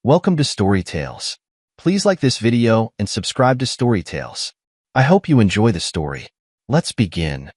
Welcome to Story Tales. Please like this video and subscribe to Story Tales. I hope you enjoy the story. Let's begin.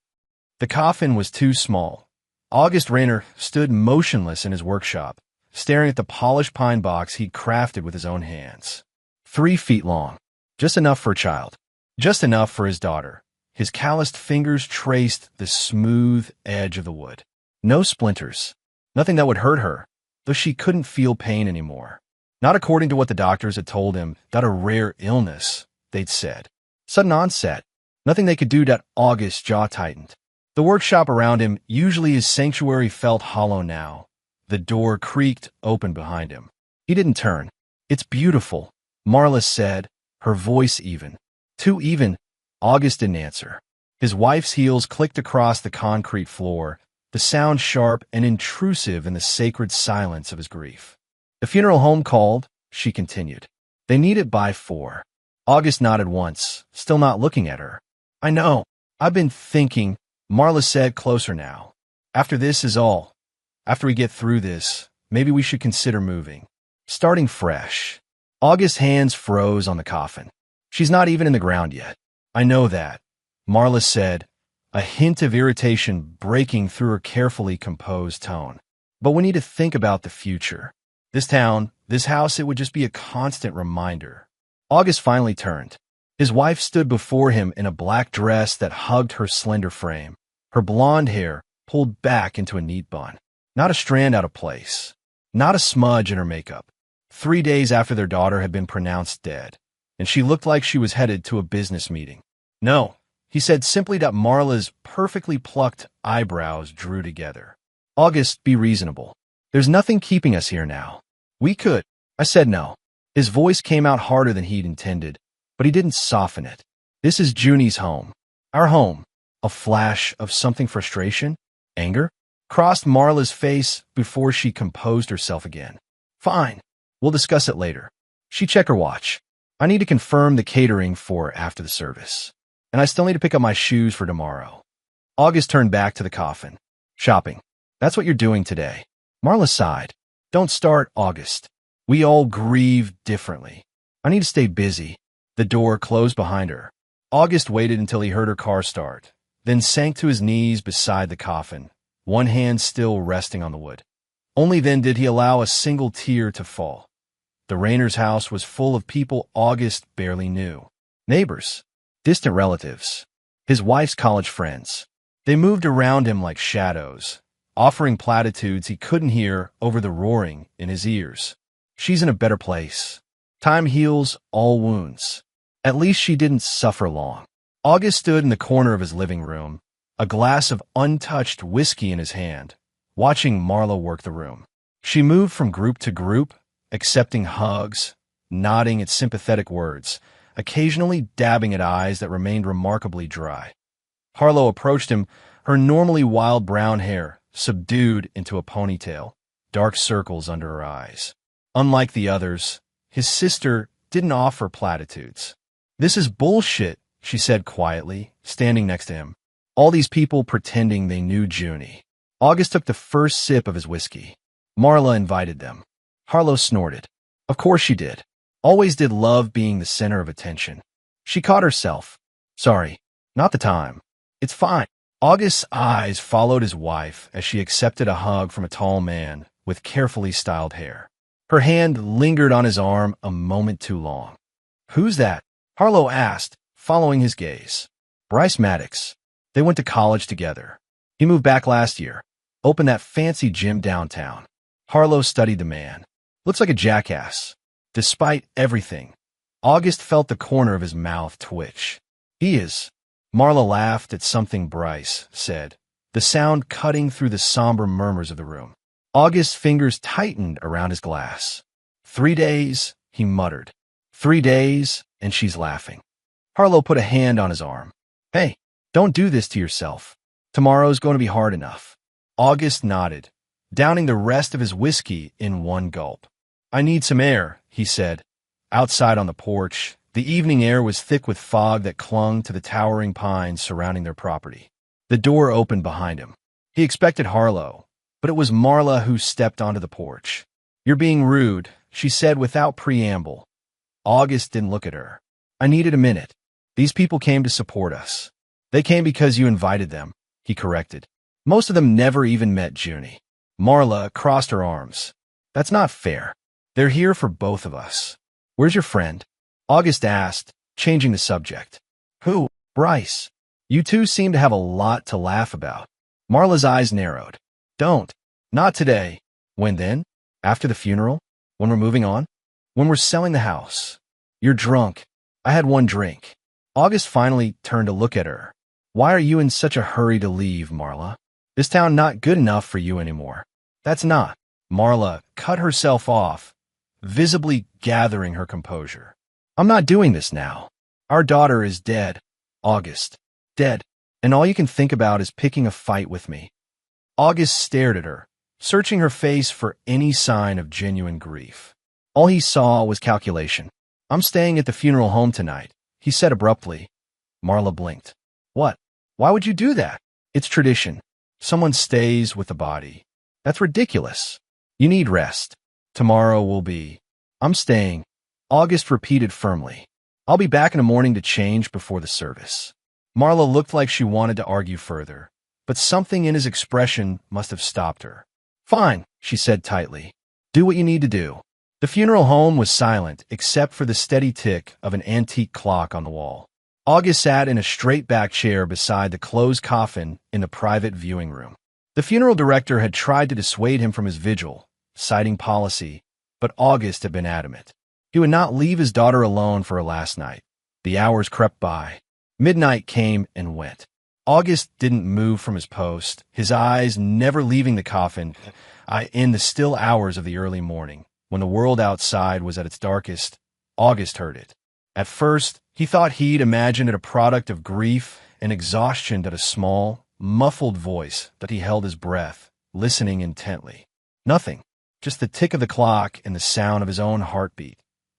The coffin was too small. August Rayner stood motionless in his workshop, staring at the polished pine box he'd crafted with his own hands. 3 feet long. Just enough for a child. Just enough for his daughter. His calloused fingers traced the smooth edge of the wood. No splinters. Nothing that would hurt her, though she couldn't feel pain anymore. Not according to what the doctors had told him, that a rare illness, they'd said. Sudden onset. Nothing they could do. August's jaw tightened. The workshop around him, usually his sanctuary, felt hollow now. The door creaked open behind him. He didn't turn. "It's beautiful," Marla said, her voice even. Too even. August didn't answer. His wife's heels clicked across the concrete floor, the sound sharp and intrusive in the sacred silence of his grief. "The funeral home called," she continued. "They need it by 4. August nodded once, still not looking at her. "I know. I've been thinking," Marla said, closer now. "After this is all. After we get through this, maybe we should consider moving. Starting fresh." August's hands froze on the coffin. "She's not even in the ground yet." "I know that," Marla said, a hint of irritation breaking through her carefully composed tone. "But we need to think about the future. This town, this house, it would just be a constant reminder." August finally turned. His wife stood before him in a black dress that hugged her slender frame, her blonde hair pulled back into a neat bun. Not a strand out of place. Not a smudge in her makeup. 3 days after their daughter had been pronounced dead, and she looked like she was headed to a business meeting. "No," he said simply. Marla's perfectly plucked eyebrows drew together. "August, be reasonable. There's nothing keeping us here now. We could." I said no. His voice came out harder than he'd intended, but he didn't soften it. "This is Junie's home. Our home." A flash of something frustration, anger, crossed Marla's face before she composed herself again. "Fine. We'll discuss it later." She checked her watch. "I need to confirm the catering for after the service. And I still need to pick up my shoes for tomorrow." August turned back to the coffin. "Shopping. That's what you're doing today." Marla sighed. "Don't start, August. We all grieve differently. I need to stay busy." The door closed behind her. August waited until he heard her car start, then sank to his knees beside the coffin, one hand still resting on the wood. Only then did he allow a single tear to fall. The Rayners' house was full of people August barely knew. Neighbors, distant relatives, his wife's college friends. They moved around him like shadows, offering platitudes he couldn't hear over the roaring in his ears. "She's in a better place. Time heals all wounds. At least she didn't suffer long." August stood in the corner of his living room, a glass of untouched whiskey in his hand, watching Marla work the room. She moved from group to group, accepting hugs, nodding at sympathetic words, occasionally dabbing at eyes that remained remarkably dry. Harlow approached him, her normally wild brown hair subdued into a ponytail, dark circles under her eyes. Unlike the others, his sister didn't offer platitudes. "This is bullshit," she said quietly, standing next to him. "All these people pretending they knew Junie." August took the first sip of his whiskey. "Marla invited them." Harlow snorted. "Of course she did. Always did love being the center of attention." She caught herself. "Sorry, not the time." "It's fine." August's eyes followed his wife as she accepted a hug from a tall man with carefully styled hair. Her hand lingered on his arm a moment too long. "Who's that?" Harlow asked, following his gaze. "Bryce Maddox. They went to college together. He moved back last year. Opened that fancy gym downtown." Harlow studied the man. "Looks like a jackass." Despite everything, August felt the corner of his mouth twitch. "He is." Marla laughed at something Bryce said, the sound cutting through the somber murmurs of the room. August's fingers tightened around his glass. 3 days, he muttered. 3 days, and she's laughing. Harlow put a hand on his arm. "Hey, don't do this to yourself. Tomorrow's going to be hard enough." August nodded, downing the rest of his whiskey in one gulp. "I need some air," he said. Outside on the porch, the evening air was thick with fog that clung to the towering pines surrounding their property. The door opened behind him. He expected Harlow, but it was Marla who stepped onto the porch. "You're being rude," she said without preamble. August didn't look at her. I needed a minute. These people came to support us. They came because you invited them, he corrected. Most of them never even met Junie. Marla crossed her arms. That's not fair. They're here for both of us. Where's your friend? August asked, changing the subject. Who? Bryce. You two seem to have a lot to laugh about. Marla's eyes narrowed. Don't. Not today. When then? After the funeral? When we're moving on? When we're selling the house? You're drunk. I had one drink. August finally turned to look at her. Why are you in such a hurry to leave, Marla? This town not good enough for you anymore. That's not. Marla cut herself off, visibly gathering her composure. I'm not doing this now. Our daughter is dead. August. Dead. And all you can think about is picking a fight with me. August stared at her, searching her face for any sign of genuine grief. All he saw was calculation. I'm staying at the funeral home tonight, he said abruptly. Marla blinked. What? Why would you do that? It's tradition. Someone stays with the body. That's ridiculous. You need rest. Tomorrow will be. I'm staying. August repeated firmly. I'll be back in the morning to change before the service. Marla looked like she wanted to argue further, but something in his expression must have stopped her. Fine, she said tightly. Do what you need to do. The funeral home was silent except for the steady tick of an antique clock on the wall. August sat in a straight-back chair beside the closed coffin in the private viewing room. The funeral director had tried to dissuade him from his vigil, citing policy, but August had been adamant. He would not leave his daughter alone for her last night. The hours crept by. Midnight came and went. August didn't move from his post, his eyes never leaving the coffin, in the still hours of the early morning. When the world outside was at its darkest, August heard it. At first, he thought he'd imagined it a product of grief and exhaustion that a small, muffled voice that he held his breath, listening intently. Nothing, just the tick of the clock and the sound of his own heartbeat.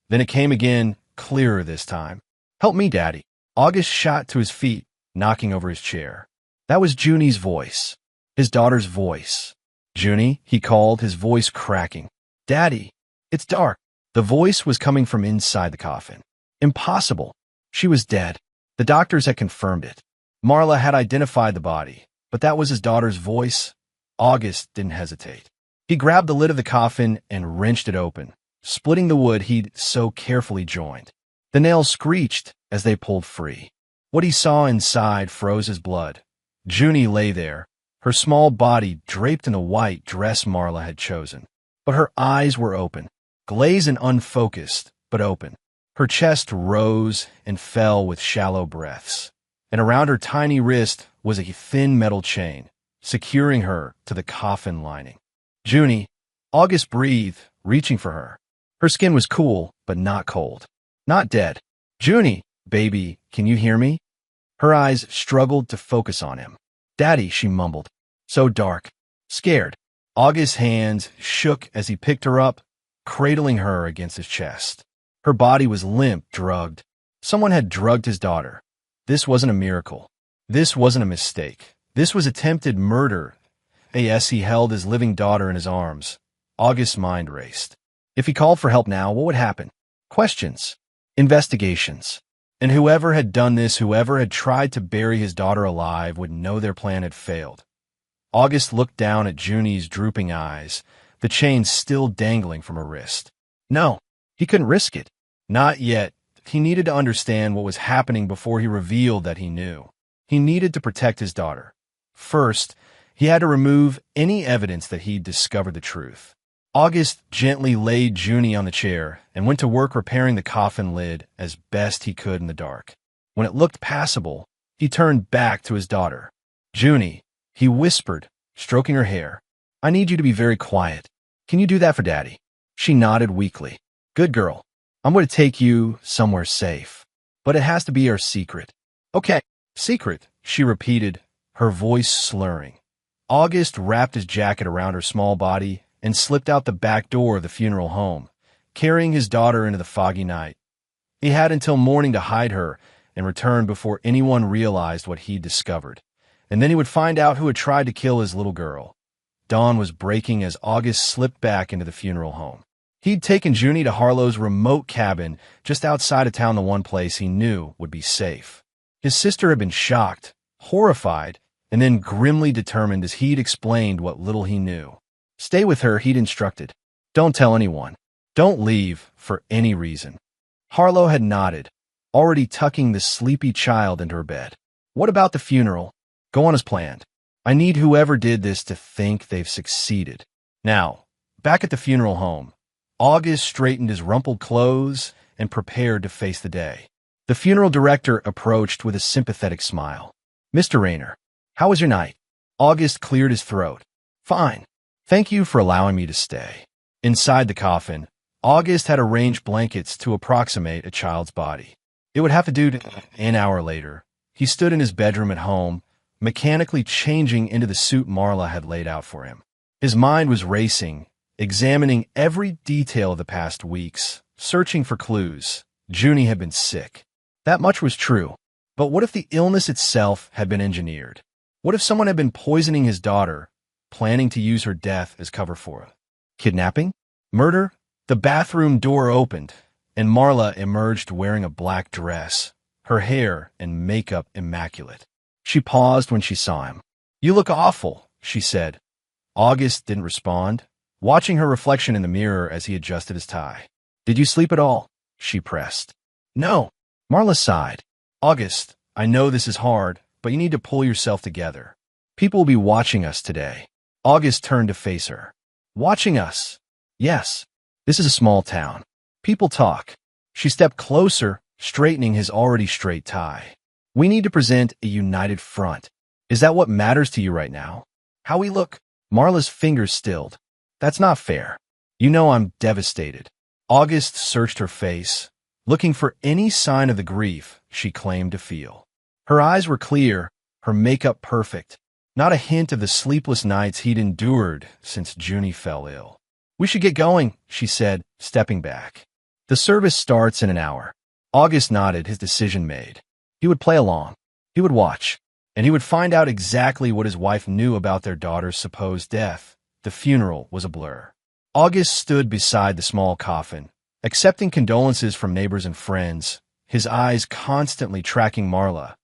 Then it came again, clearer this time. Help me, Daddy. August shot to his feet, knocking over his chair. That was Junie's voice, his daughter's voice. Junie, he called, his voice cracking. Daddy, it's dark. The voice was coming from inside the coffin. Impossible. She was dead. The doctors had confirmed it. Marla had identified the body, but that was his daughter's voice. August didn't hesitate. He grabbed the lid of the coffin and wrenched it open, splitting the wood he'd so carefully joined. The nails screeched as they pulled free. What he saw inside froze his blood. Junie lay there, her small body draped in the white dress Marla had chosen. But her eyes were open, glazed and unfocused, but open. Her chest rose and fell with shallow breaths, and around her tiny wrist was a thin metal chain, securing her to the coffin lining. Junie, August breathed, reaching for her. Her skin was cool, but not cold. Not dead. Junie, baby, can you hear me? Her eyes struggled to focus on him. Daddy, she mumbled. So dark. Scared. August's hands shook as he picked her up, cradling her against his chest. Her body was limp, drugged. Someone had drugged his daughter. This wasn't a miracle. This wasn't a mistake. This was attempted murder. As he held his living daughter in his arms, August's mind raced. If he called for help now, what would happen? Questions. Investigations. And whoever had done this, whoever had tried to bury his daughter alive, would know their plan had failed. August looked down at Junie's drooping eyes, the chain still dangling from her wrist. No, he couldn't risk it. Not yet. He needed to understand what was happening before he revealed that he knew. He needed to protect his daughter. First, he had to remove any evidence that he'd discovered the truth. August gently laid Junie on the chair and went to work repairing the coffin lid as best he could in the dark. When it looked passable, he turned back to his daughter. Junie, he whispered, stroking her hair. I need you to be very quiet. Can you do that for Daddy? She nodded weakly. Good girl. I'm going to take you somewhere safe. But it has to be our secret. Okay, secret, she repeated, her voice slurring. August wrapped his jacket around her small body and slipped out the back door of the funeral home, carrying his daughter into the foggy night. He had until morning to hide her and return before anyone realized what he'd discovered. And then he would find out who had tried to kill his little girl. Dawn was breaking as August slipped back into the funeral home. He'd taken Junie to Harlow's remote cabin just outside of town, the one place he knew would be safe. His sister had been shocked, horrified, and then grimly determined as he'd explained what little he knew. Stay with her, he'd instructed. Don't tell anyone. Don't leave for any reason. Harlow had nodded, already tucking the sleepy child into her bed. What about the funeral? Go on as planned. I need whoever did this to think they've succeeded. Now, back at the funeral home, August straightened his rumpled clothes and prepared to face the day. The funeral director approached with a sympathetic smile. Mr. Rayner, how was your night? August cleared his throat. Fine. Thank you for allowing me to stay. Inside the coffin, August had arranged blankets to approximate a child's body. It would have to do. An hour later, he stood in his bedroom at home, mechanically changing into the suit Marla had laid out for him. His mind was racing, examining every detail of the past weeks, searching for clues. Junie had been sick. That much was true. But what if the illness itself had been engineered? What if someone had been poisoning his daughter, planning to use her death as cover for it? Kidnapping? Murder? The bathroom door opened, and Marla emerged wearing a black dress, her hair and makeup immaculate. She paused when she saw him. You look awful, she said. August didn't respond, watching her reflection in the mirror as he adjusted his tie. Did you sleep at all? She pressed. No. Marla sighed. August, I know this is hard, but you need to pull yourself together. People will be watching us today. August turned to face her. Watching us? Yes. This is a small town. People talk. She stepped closer, straightening his already straight tie. We need to present a united front. Is that what matters to you right now? How we look? Marla's fingers stilled. That's not fair. You know I'm devastated. August searched her face, looking for any sign of the grief she claimed to feel. Her eyes were clear, her makeup perfect, not a hint of the sleepless nights he'd endured since Junie fell ill. We should get going, she said, stepping back. The service starts in an hour. August nodded, his decision made. He would play along. He would watch. And he would find out exactly what his wife knew about their daughter's supposed death. The funeral was a blur. August stood beside the small coffin, accepting condolences from neighbors and friends, his eyes constantly tracking Marla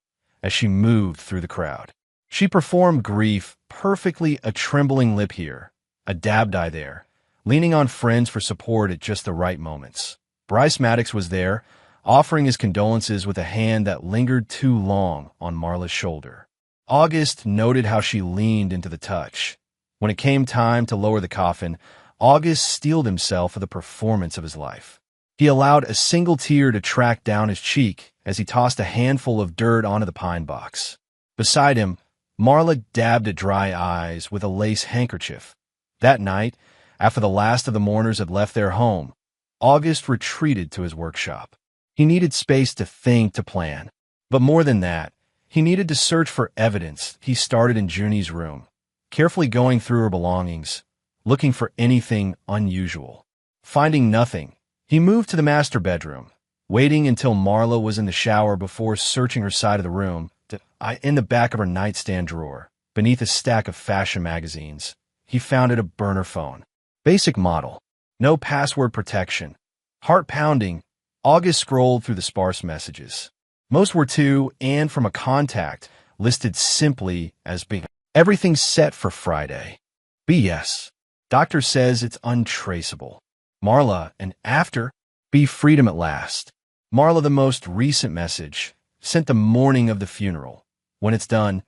as she moved through the crowd. She performed grief perfectly, a trembling lip here, a dabbed eye there, leaning on friends for support at just the right moments. Bryce Maddox was there, offering his condolences with a hand that lingered too long on Marla's shoulder. August noted how she leaned into the touch. When it came time to lower the coffin, August steeled himself for the performance of his life. He allowed a single tear to track down his cheek as he tossed a handful of dirt onto the pine box. Beside him, Marla dabbed at dry eyes with a lace handkerchief. That night, after the last of the mourners had left their home, August retreated to his workshop. He needed space to think, to plan. But more than that, he needed to search for evidence. He started in Junie's room, carefully going through her belongings, looking for anything unusual. Finding nothing, he moved to the master bedroom, waiting until Marla was in the shower before searching her side of the room. In the back of her nightstand drawer, beneath a stack of fashion magazines, he found a burner phone. Basic model. No password protection. Heart pounding, August scrolled through the sparse messages. Most were to and from a contact listed simply as being everything set for Friday. BS. Doctor says it's untraceable. Marla, and after, be freedom at last. Marla, the most recent message, sent the morning of the funeral. When it's done,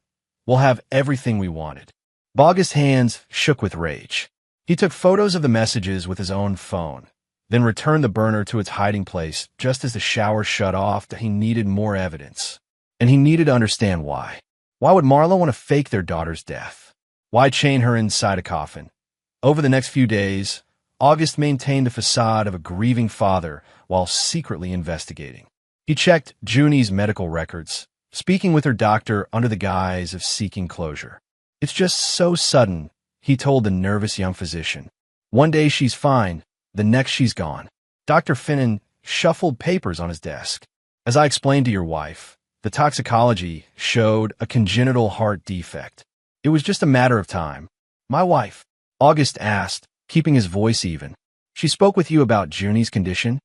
we'll have everything we wanted. August's hands shook with rage. He took photos of the messages with his own phone, then returned the burner to its hiding place just as the shower shut off. He needed more evidence. And he needed to understand why. Why would Marla want to fake their daughter's death? Why chain her inside a coffin? Over the next few days, August maintained a facade of a grieving father while secretly investigating. He checked Junie's medical records, speaking with her doctor under the guise of seeking closure. It's just so sudden, he told the nervous young physician. One day she's fine, the next she's gone. Dr. Finnan shuffled papers on his desk. As I explained to your wife, the toxicology showed a congenital heart defect. It was just a matter of time. My wife, August asked, keeping his voice even. She spoke with you about Junie's condition?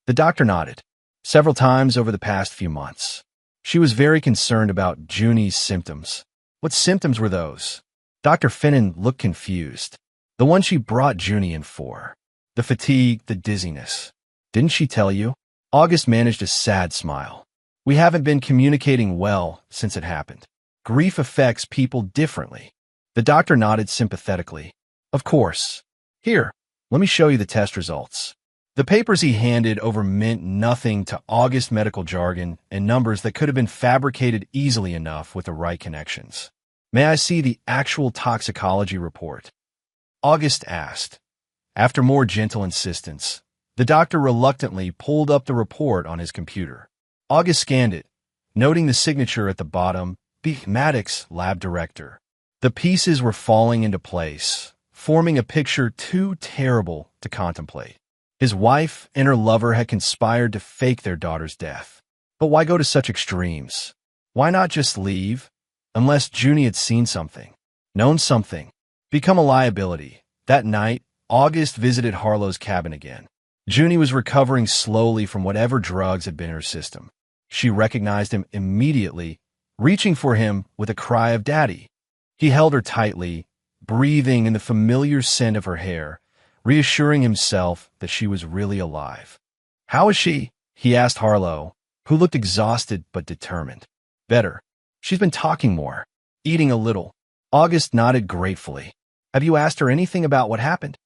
The doctor nodded. Several times over the past few months. She was very concerned about Junie's symptoms. What symptoms were those? Dr. Finnan looked confused. The one she brought Junie in for. The fatigue, the dizziness. Didn't she tell you? August managed a sad smile. We haven't been communicating well since it happened. Grief affects people differently. The doctor nodded sympathetically. Of course. Here, let me show you the test results. The papers he handed over meant nothing to August medical jargon and numbers that could have been fabricated easily enough with the right connections. May I see the actual toxicology report? August asked. After more gentle insistence, the doctor reluctantly pulled up the report on his computer. August scanned it, noting the signature at the bottom, B. Maddox, lab director. The pieces were falling into place, forming a picture too terrible to contemplate. His wife and her lover had conspired to fake their daughter's death. But why go to such extremes? Why not just leave? Unless Junie had seen something, known something, become a liability. That night, August visited Harlow's cabin again. Junie was recovering slowly from whatever drugs had been in her system. She recognized him immediately, reaching for him with a cry of "Daddy." He held her tightly, breathing in the familiar scent of her hair, reassuring himself that she was really alive. "How is she?" he asked Harlow, who looked exhausted but determined. "Better. She's been talking more, eating a little." August nodded gratefully. "Have you asked her anything about what happened?"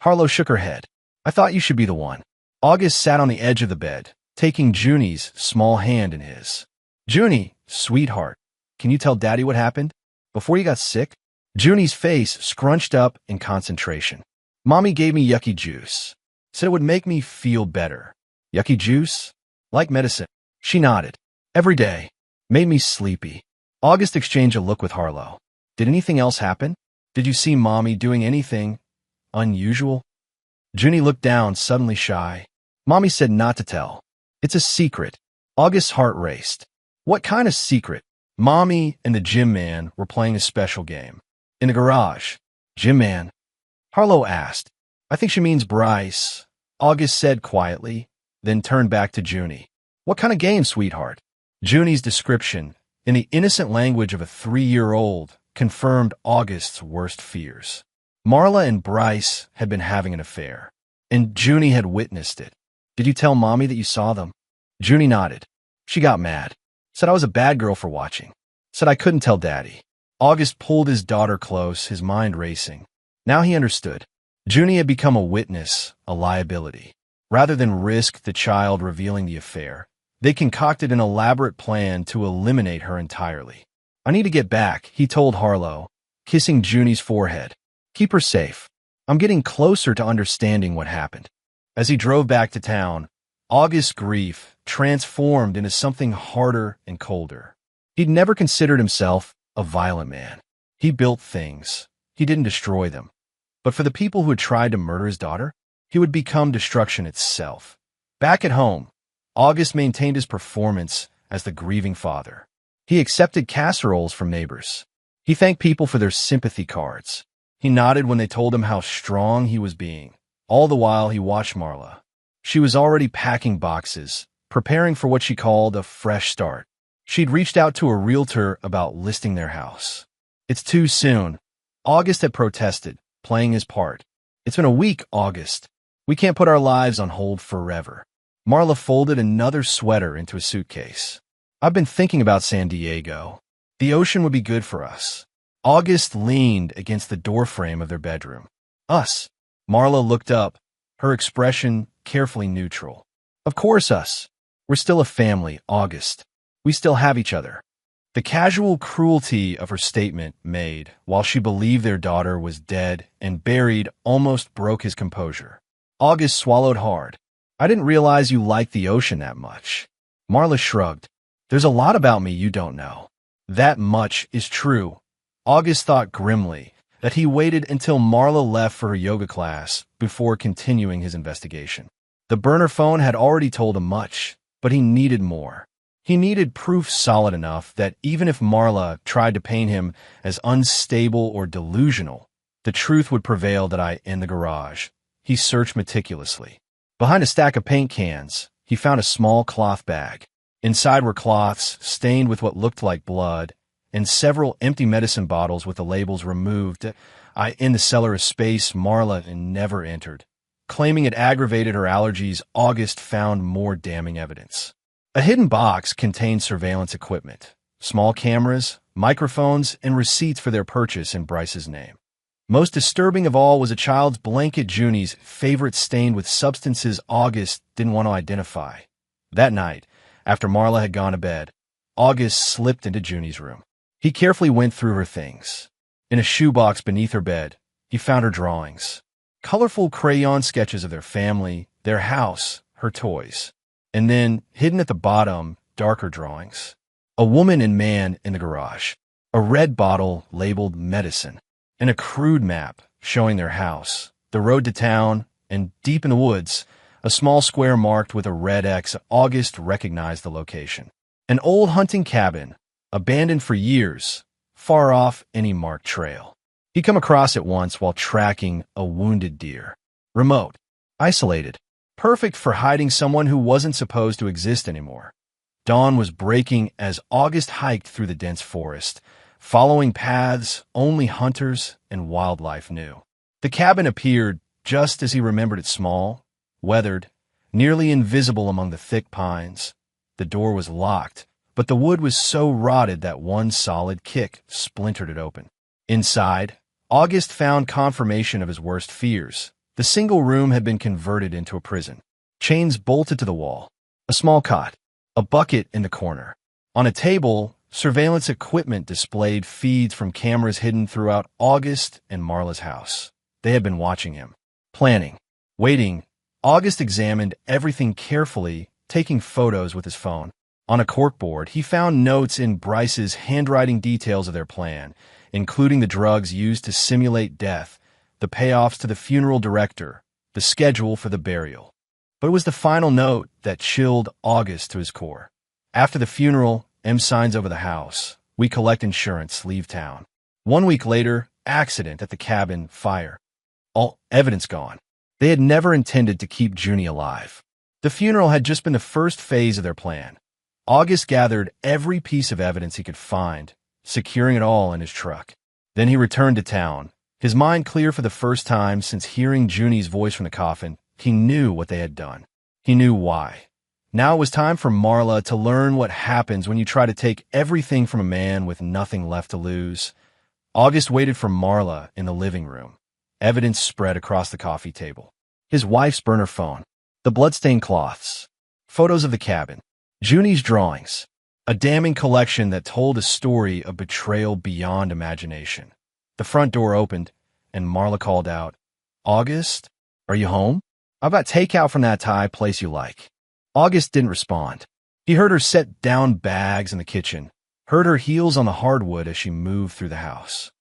Harlow shook her head. "I thought you should be the one." August sat on the edge of the bed, taking Junie's small hand in his. "Junie, sweetheart, can you tell Daddy what happened? Before you got sick?" Junie's face scrunched up in concentration. "Mommy gave me yucky juice. Said it would make me feel better." "Yucky juice? Like medicine?" She nodded. "Every day. Made me sleepy." August exchanged a look with Harlow. "Did anything else happen? Did you see Mommy doing anything unusual?" Junie looked down, suddenly shy. "Mommy said not to tell. It's a secret." August's heart raced. What kind of secret? Mommy and the gym man were playing a special game. In the garage. "Gym man?" Harlow asked. "I think she means Bryce," August said quietly, then turned back to Junie. "What kind of game, sweetheart?" Junie's description, in the innocent language of a 3-year-old, confirmed August's worst fears. Marla and Bryce had been having an affair, and Junie had witnessed it. "Did you tell Mommy that you saw them?" Junie nodded. She got mad. Said I was a bad girl for watching. Said I couldn't tell Daddy. August pulled his daughter close, his mind racing. Now he understood. Junie had become a witness, a liability. Rather than risk the child revealing the affair, they concocted an elaborate plan to eliminate her entirely. "I need to get back," he told Harlow, kissing Junie's forehead. "Keep her safe. I'm getting closer to understanding what happened." As he drove back to town, August's grief transformed into something harder and colder. He'd never considered himself a violent man. He built things. He didn't destroy them. But for the people who had tried to murder his daughter, he would become destruction itself. Back at home, August maintained his performance as the grieving father. He accepted casseroles from neighbors. He thanked people for their sympathy cards. He nodded when they told him how strong he was being. All the while, he watched Marla. She was already packing boxes, preparing for what she called a fresh start. She'd reached out to a realtor about listing their house. "It's too soon." August had protested, playing his part. "It's been a week, August. We can't put our lives on hold forever." Marla folded another sweater into a suitcase. "I've been thinking about San Diego. The ocean would be good for us." August leaned against the doorframe of their bedroom. "Us?" Marla looked up, her expression carefully neutral. "Of course us. We're still a family, August. We still have each other." The casual cruelty of her statement made, while she believed their daughter was dead and buried, almost broke his composure. August swallowed hard. "I didn't realize you liked the ocean that much." Marla shrugged. "There's a lot about me you don't know." That much is true. August thought grimly that he waited until Marla left for her yoga class before continuing his investigation. The burner phone had already told him much, but he needed more. He needed proof solid enough that even if Marla tried to paint him as unstable or delusional, the truth would prevail that I in the garage. he searched meticulously. Behind a stack of paint cans, he found a small cloth bag. Inside were cloths stained with what looked like blood, and several empty medicine bottles with the labels removed. In the cellar, a space Marla never entered. Claiming it aggravated her allergies, August found more damning evidence. A hidden box contained surveillance equipment, small cameras, microphones, and receipts for their purchase in Bryce's name. Most disturbing of all was a child's blanket, Junie's favorite, stained with substances August didn't want to identify. That night, after Marla had gone to bed, August slipped into Junie's room. He carefully went through her things. In a shoebox beneath her bed, he found her drawings. Colorful crayon sketches of their family, their house, her toys. And then, hidden at the bottom, darker drawings. A woman and man in the garage. A red bottle labeled medicine. And a crude map showing their house, the road to town, and deep in the woods, a small square marked with a red X. August recognized the location. An old hunting cabin, abandoned for years, far off any marked trail. He'd come across it once while tracking a wounded deer. Remote, isolated, perfect for hiding someone who wasn't supposed to exist anymore. Dawn was breaking as August hiked through the dense forest, following paths only hunters and wildlife knew. The cabin appeared just as he remembered it: small, weathered, nearly invisible among the thick pines. The door was locked, but the wood was so rotted that one solid kick splintered it open. Inside, August found confirmation of his worst fears. The single room had been converted into a prison. Chains bolted to the wall, a small cot, a bucket in the corner. On a table, surveillance equipment displayed feeds from cameras hidden throughout August and Marla's house. They had been watching him, planning, waiting. August examined everything carefully, taking photos with his phone. On a corkboard, he found notes in Bryce's handwriting, details of their plan, including the drugs used to simulate death, the payoffs to the funeral director, the schedule for the burial. But it was the final note that chilled August to his core. After the funeral, signs over the house. We collect insurance, leave town. 1 week later, accident at the cabin, fire. All evidence gone. They had never intended to keep Junie alive. The funeral had just been the first phase of their plan. August gathered every piece of evidence he could find, securing it all in his truck. Then he returned to town, his mind clear for the first time since hearing Junie's voice from the coffin. He knew what they had done. He knew why. Now it was time for Marla to learn what happens when you try to take everything from a man with nothing left to lose. August waited for Marla in the living room. Evidence spread across the coffee table. His wife's burner phone, the bloodstained cloths, photos of the cabin, Junie's drawings, a damning collection that told a story of betrayal beyond imagination. The front door opened, and Marla called out, "August, are you home? I've got takeout from that Thai place you like." August didn't respond. He heard her set down bags in the kitchen, heard her heels on the hardwood as she moved through the house.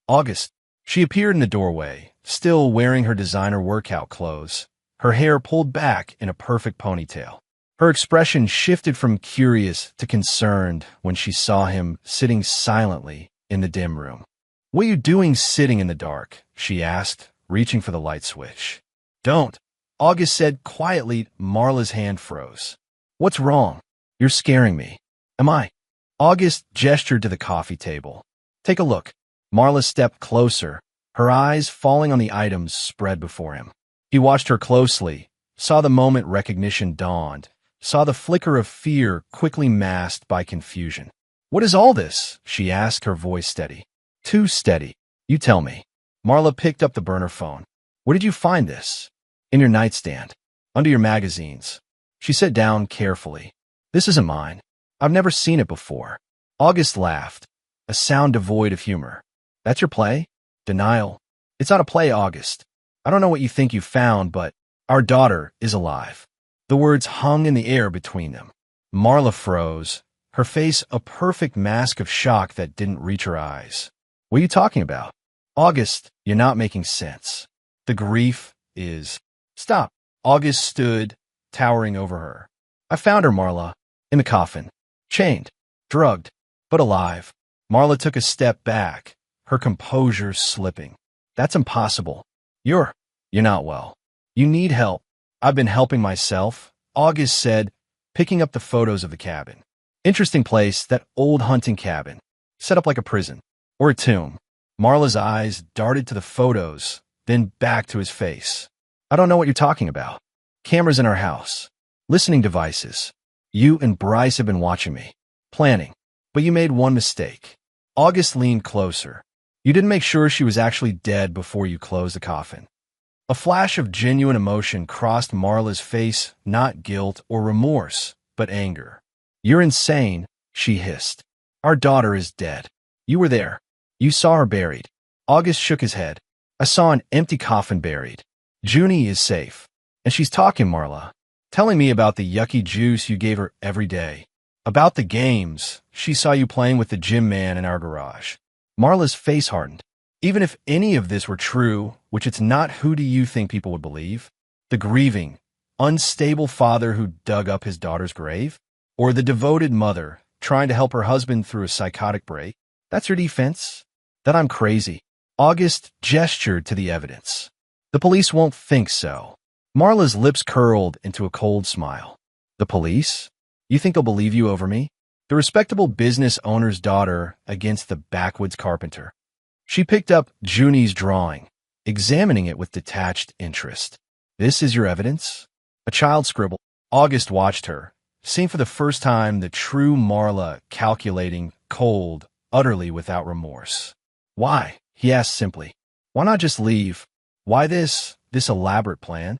August. She appeared in the doorway, still wearing her designer workout clothes, her hair pulled back in a perfect ponytail. Her expression shifted from curious to concerned when she saw him sitting silently in the dim room. "What are you doing sitting in the dark?" she asked, reaching for the light switch. "Don't," August said quietly. Marla's hand froze. "What's wrong? You're scaring me." "Am I?" August gestured to the coffee table. "Take a look." Marla stepped closer, her eyes falling on the items spread before him. He watched her closely, saw the moment recognition dawned, saw the flicker of fear quickly masked by confusion. "What is all this?" she asked, her voice steady. "Too steady. You tell me." Marla picked up the burner phone. "Where did you find this?" "In your nightstand, under your magazines." She sat down carefully. "This isn't mine. I've never seen it before." August laughed, a sound devoid of humor. "That's your play?" "Denial." "It's not a play, August. I don't know what you think you found, but our daughter is alive." The words hung in the air between them. Marla froze, her face a perfect mask of shock that didn't reach her eyes. "What are you talking about?" "August, you're not making sense. The grief is—" "Stop." August stood, towering over her. "I found her, Marla, in the coffin, chained, drugged, but alive." Marla took a step back, her composure slipping. "That's impossible. You're not well." You need help. I've been helping myself, August said, picking up the photos of the cabin. Interesting place, that old hunting cabin, set up like a prison or a tomb. Marla's eyes darted to the photos, then back to his face. I don't know what you're talking about. Cameras in our house. Listening devices. You and Bryce have been watching me. Planning. But you made one mistake. August leaned closer. You didn't make sure she was actually dead before you closed the coffin. A flash of genuine emotion crossed Marla's face, not guilt or remorse, but anger. You're insane, she hissed. Our daughter is dead. You were there. You saw her buried. August shook his head. I saw an empty coffin buried. Junie is safe. And she's talking, Marla. Telling me about the yucky juice you gave her every day. About the games she saw you playing with the gym man in our garage. Marla's face hardened. Even if any of this were true, which it's not, who do you think people would believe? The grieving, unstable father who dug up his daughter's grave? Or the devoted mother trying to help her husband through a psychotic break? That's your defense? That I'm crazy? August gestured to the evidence. The police won't think so. Marla's lips curled into a cold smile. The police? You think they'll believe you over me? The respectable business owner's daughter against the backwoods carpenter. She picked up Junie's drawing, examining it with detached interest. This is your evidence? A child scribble. August watched her, seeing for the first time the true Marla, calculating, cold, utterly without remorse. Why? He asked simply. Why not just leave? Why this elaborate plan?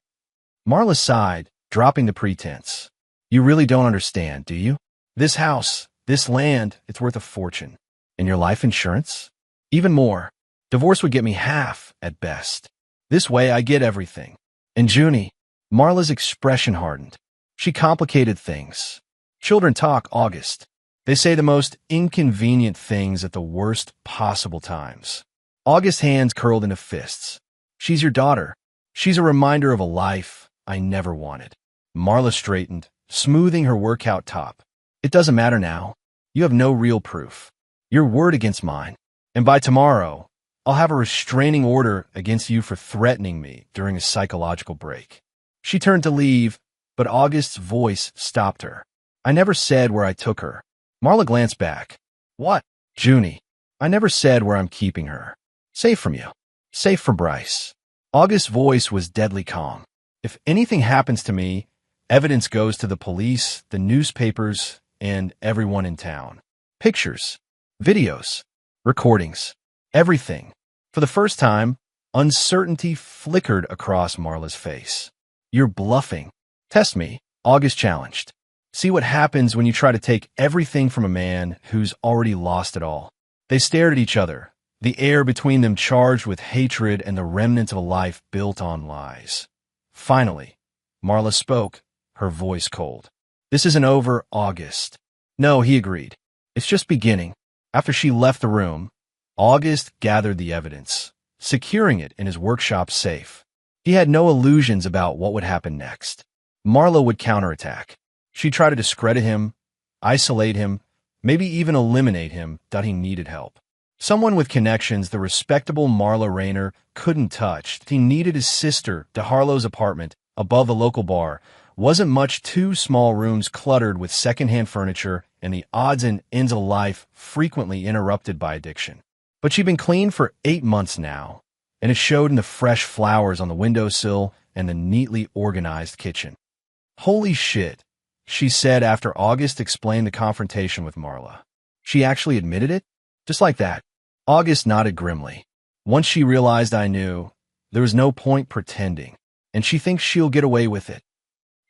Marla sighed, dropping the pretense. You really don't understand, do you? This house, this land, it's worth a fortune. And your life insurance? Even more. Divorce would get me half, at best. This way I get everything. And Junie, Marla's expression hardened. She complicated things. Children talk, August. They say the most inconvenient things at the worst possible times. August's hands curled into fists. She's your daughter. She's a reminder of a life I never wanted. Marla straightened, smoothing her workout top. It doesn't matter now. You have no real proof. Your word against mine. And by tomorrow, I'll have a restraining order against you for threatening me during a psychological break. She turned to leave, but August's voice stopped her. I never said where I took her. Marla glanced back. What? Junie. I never said where I'm keeping her. Safe from you. Safe from Bryce. August's voice was deadly calm. If anything happens to me, evidence goes to the police, the newspapers, and everyone in town. Pictures, videos, recordings, everything. For the first time, uncertainty flickered across Marla's face. You're bluffing. Test me, August challenged. See what happens when you try to take everything from a man who's already lost it all. They stared at each other, the air between them charged with hatred and the remnants of a life built on lies. Finally, Marla spoke, her voice cold. This isn't over, August. No, he agreed. It's just beginning. After she left the room, August gathered the evidence, securing it in his workshop safe. He had no illusions about what would happen next. Marla would counterattack. She'd try to discredit him, isolate him, maybe even eliminate him, that he needed help. Someone with connections the respectable Marla Rayner couldn't touch. He needed his sister. DeHarlow's apartment, above the local bar, wasn't much. Two small rooms cluttered with secondhand furniture and the odds and ends of life frequently interrupted by addiction. But she'd been clean for 8 months now, and it showed in the fresh flowers on the windowsill and the neatly organized kitchen. Holy shit, she said after August explained the confrontation with Marla. She actually admitted it? Just like that. August nodded grimly. Once she realized I knew, there was no point pretending, and she thinks she'll get away with it.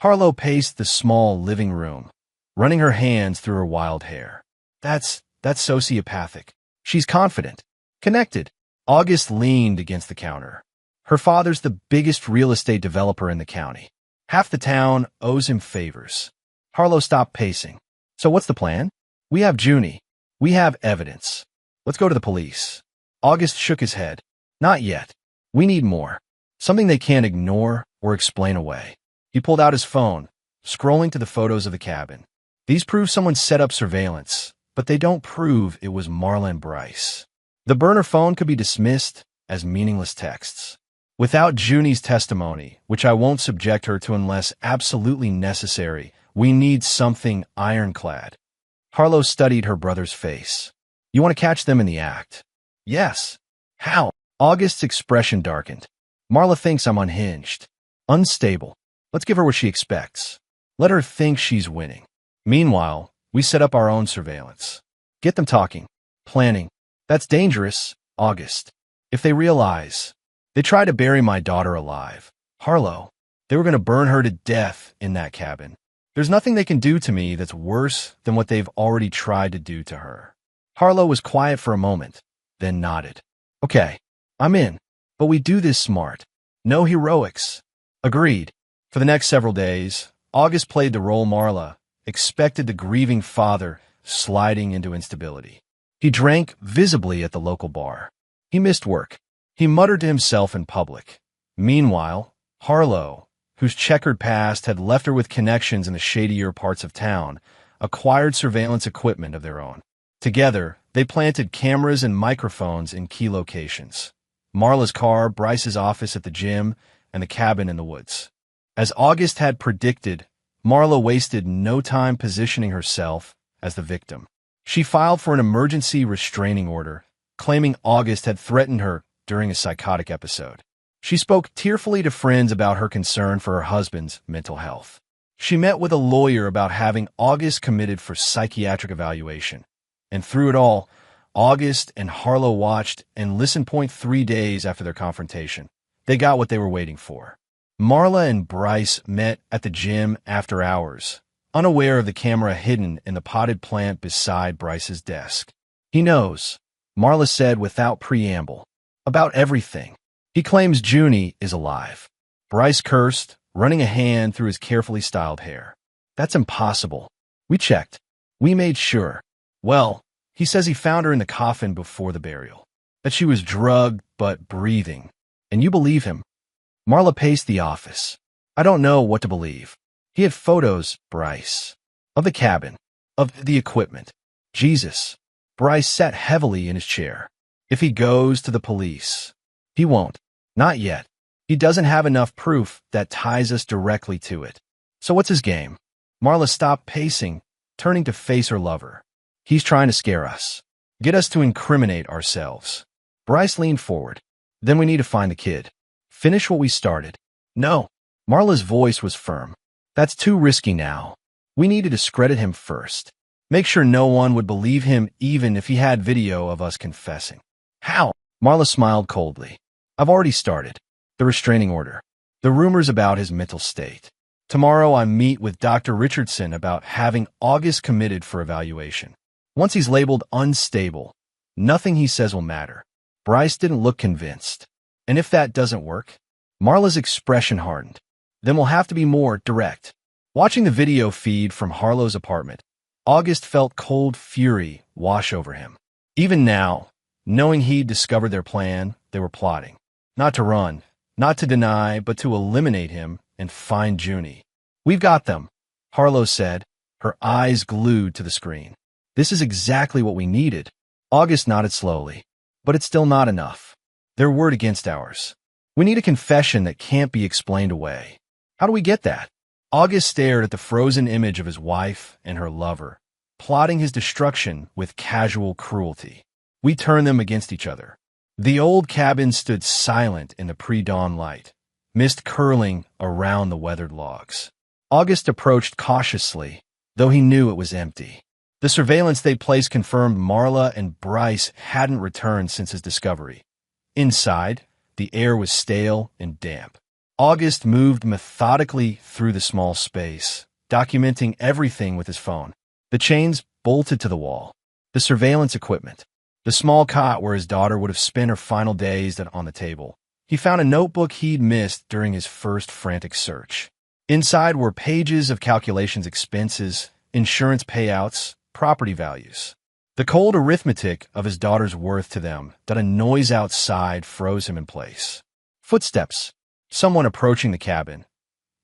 Harlow paced the small living room, running her hands through her wild hair. That's sociopathic. She's confident, connected. August leaned against the counter. Her father's the biggest real estate developer in the county. Half the town owes him favors. Harlow stopped pacing. So what's the plan? We have Junie. We have evidence. Let's go to the police. August shook his head. Not yet. We need more. Something they can't ignore or explain away. He pulled out his phone, scrolling to the photos of the cabin. These prove someone set up surveillance, but they don't prove it was Marla and Bryce. The burner phone could be dismissed as meaningless texts. Without Junie's testimony, which I won't subject her to unless absolutely necessary, we need something ironclad. Harlow studied her brother's face. You want to catch them in the act? Yes. How? August's expression darkened. Marla thinks I'm unhinged. Unstable. Let's give her what she expects. Let her think she's winning. Meanwhile, we set up our own surveillance. Get them talking. Planning. That's dangerous, August. If they realize. They tried to bury my daughter alive. Harlow. They were going to burn her to death in that cabin. There's nothing they can do to me that's worse than what they've already tried to do to her. Harlow was quiet for a moment, then nodded. Okay, I'm in. But we do this smart. No heroics. Agreed. For the next several days, August played the role Marla expected the grieving father sliding into instability. He drank visibly at the local bar. He missed work. He muttered to himself in public. Meanwhile, Harlow, whose checkered past had left her with connections in the shadier parts of town, acquired surveillance equipment of their own. Together, they planted cameras and microphones in key locations. Marla's car, Bryce's office at the gym, and the cabin in the woods. As August had predicted, Marla wasted no time positioning herself as the victim. She filed for an emergency restraining order, claiming August had threatened her during a psychotic episode. She spoke tearfully to friends about her concern for her husband's mental health. She met with a lawyer about having August committed for psychiatric evaluation. And through it all, August and Harlow watched and listened. 3 days after their confrontation, they got what they were waiting for. Marla and Bryce met at the gym after hours, unaware of the camera hidden in the potted plant beside Bryce's desk. He knows, Marla said without preamble, about everything. He claims Junie is alive. Bryce cursed, running a hand through his carefully styled hair. That's impossible. We checked. We made sure. Well, he says he found her in the coffin before the burial. That she was drugged but breathing. And you believe him? Marla paced the office. I don't know what to believe. He had photos, Bryce. Of the cabin. Of the equipment. Jesus. Bryce sat heavily in his chair. If he goes to the police. He won't. Not yet. He doesn't have enough proof that ties us directly to it. So what's his game? Marla stopped pacing, turning to face her lover. He's trying to scare us. Get us to incriminate ourselves. Bryce leaned forward. Then we need to find the kid. Finish what we started. No. Marla's voice was firm. That's too risky now. We need to discredit him first. Make sure no one would believe him even if he had video of us confessing. How? Marla smiled coldly. I've already started. The restraining order. The rumors about his mental state. Tomorrow I meet with Dr. Richardson about having August committed for evaluation. Once he's labeled unstable, nothing he says will matter. Bryce didn't look convinced. And if that doesn't work, Marla's expression hardened. Then we'll have to be more direct. Watching the video feed from Harlow's apartment, August felt cold fury wash over him. Even now, knowing he'd discovered their plan, they were plotting. Not to run, not to deny, but to eliminate him and find Junie. We've got them, Harlow said, her eyes glued to the screen. This is exactly what we needed. August nodded slowly. But it's still not enough. Their word against ours. We need a confession that can't be explained away. How do we get that? August stared at the frozen image of his wife and her lover, plotting his destruction with casual cruelty. We turned them against each other. The old cabin stood silent in the pre-dawn light, mist curling around the weathered logs. August approached cautiously, though he knew it was empty. The surveillance they'd placed confirmed Marla and Bryce hadn't returned since his discovery. Inside, the air was stale and damp. August moved methodically through the small space, documenting everything with his phone. The chains bolted to the wall. The surveillance equipment. The small cot where his daughter would have spent her final days on the table. He found a notebook he'd missed during his first frantic search. Inside were pages of calculations, expenses, insurance payouts, property values. The cold arithmetic of his daughter's worth to them that a noise outside froze him in place. Footsteps. Someone approaching the cabin.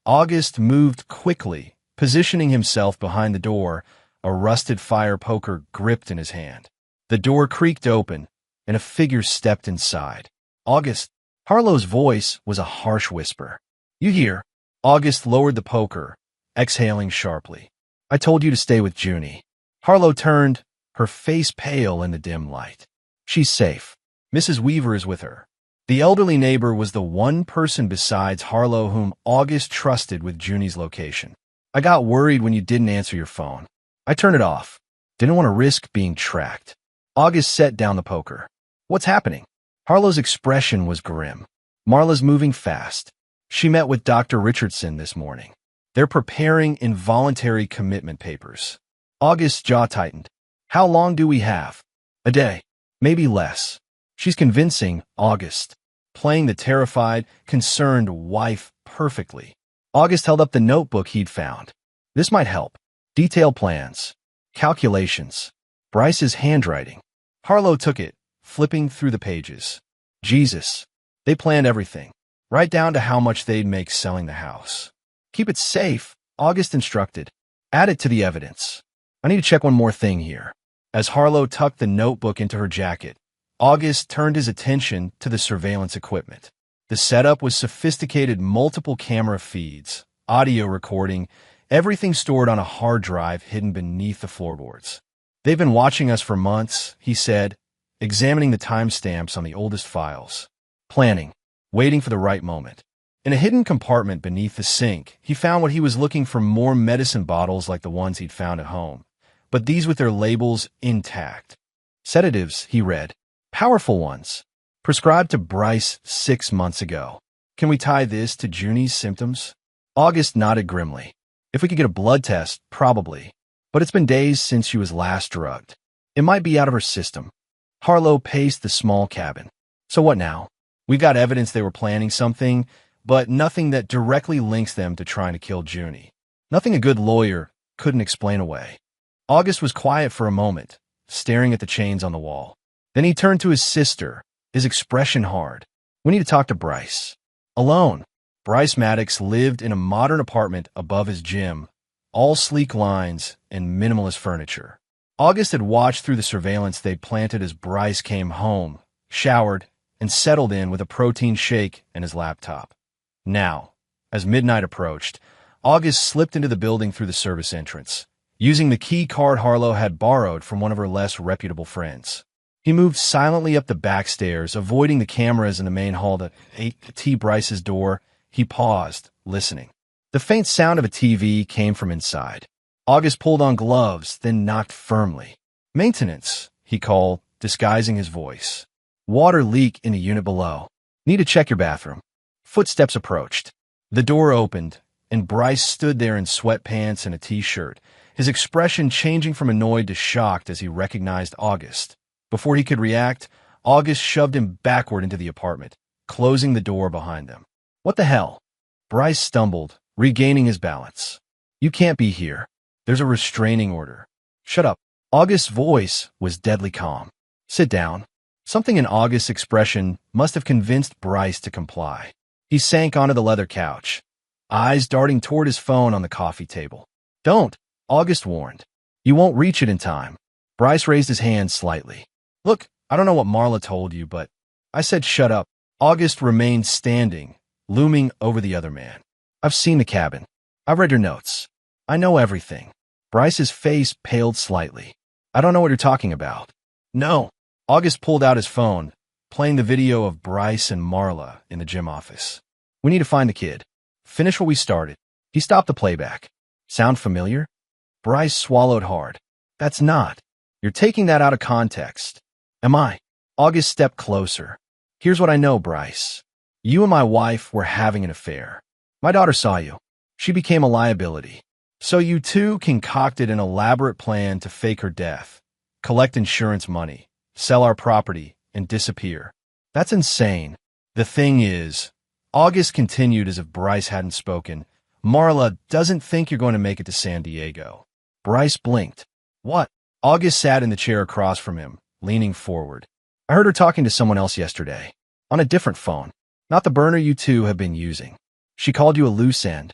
August moved quickly, positioning himself behind the door, a rusted fire poker gripped in his hand. The door creaked open, and a figure stepped inside. August, Harlow's voice was a harsh whisper. "You hear?" August lowered the poker, exhaling sharply. "I told you to stay with Junie." Harlow turned, her face pale in the dim light. "She's safe. Mrs. Weaver is with her." The elderly neighbor was the one person besides Harlow whom August trusted with Junie's location. "I got worried when you didn't answer your phone. I turned it off. Didn't want to risk being tracked." August set down the poker. "What's happening?" Harlow's expression was grim. "Marla's moving fast. She met with Dr. Richardson this morning. They're preparing involuntary commitment papers." August's jaw tightened. "How long do we have?" "A day. Maybe less." "She's convincing, August. Playing the terrified, concerned wife perfectly." August held up the notebook he'd found. "This might help. Detailed plans. Calculations. Bryce's handwriting." Harlow took it, flipping through the pages. Jesus. They planned everything, right down to how much they'd make selling the house. "Keep it safe," August instructed. "Add it to the evidence. I need to check one more thing here." As Harlow tucked the notebook into her jacket, August turned his attention to the surveillance equipment. The setup was sophisticated multiple camera feeds, audio recording, everything stored on a hard drive hidden beneath the floorboards. "They've been watching us for months," he said, examining the timestamps on the oldest files. "Planning, waiting for the right moment." In a hidden compartment beneath the sink, he found what he was looking for: more medicine bottles like the ones he'd found at home, but these with their labels intact. "Sedatives," he read. "Powerful ones. Prescribed to Bryce 6 months ago. Can we tie this to Junie's symptoms?" August nodded grimly. "If we could get a blood test, probably. But it's been days since she was last drugged. It might be out of her system." Harlow paced the small cabin. "So what now? We've got evidence they were planning something, but nothing that directly links them to trying to kill Junie. Nothing a good lawyer couldn't explain away." August was quiet for a moment, staring at the chains on the wall. Then he turned to his sister, his expression hard. "We need to talk to Bryce." Alone. Bryce Maddox lived in a modern apartment above his gym, all sleek lines and minimalist furniture. August had watched through the surveillance they'd planted as Bryce came home, showered, and settled in with a protein shake and his laptop. Now, as midnight approached, August slipped into the building through the service entrance, using the key card Harlow had borrowed from one of her less reputable friends. He moved silently up the back stairs, avoiding the cameras in the main hall to T. Bryce's door. He paused, listening. The faint sound of a TV came from inside. August pulled on gloves, then knocked firmly. "Maintenance," he called, disguising his voice. "Water leak in a unit below. Need to check your bathroom." Footsteps approached. The door opened, and Bryce stood there in sweatpants and a t-shirt, his expression changing from annoyed to shocked as he recognized August. Before he could react, August shoved him backward into the apartment, closing the door behind them. "What the hell?" Bryce stumbled, regaining his balance. "You can't be here. There's a restraining order." "Shut up." August's voice was deadly calm. "Sit down." Something in August's expression must have convinced Bryce to comply. He sank onto the leather couch, eyes darting toward his phone on the coffee table. "Don't," August warned. "You won't reach it in time." Bryce raised his hand slightly. "Look, I don't know what Marla told you, but I said shut up." August remained standing, looming over the other man. "I've seen the cabin. I've read your notes. I know everything." Bryce's face paled slightly. "I don't know what you're talking about." "No." August pulled out his phone, playing the video of Bryce and Marla in the gym office. "We need to find the kid. Finish what we started." He stopped the playback. "Sound familiar?" Bryce swallowed hard. "That's not. You're taking that out of context." "Am I?" August stepped closer. "Here's what I know, Bryce. You and my wife were having an affair. My daughter saw you. She became a liability. So you two concocted an elaborate plan to fake her death, collect insurance money, sell our property, and disappear. That's insane. The thing is," August continued as if Bryce hadn't spoken, "Marla doesn't think you're going to make it to San Diego." Bryce blinked. "What?" August sat in the chair across from him, leaning forward. "I heard her talking to someone else yesterday. On a different phone. Not the burner you two have been using. She called you a loose end.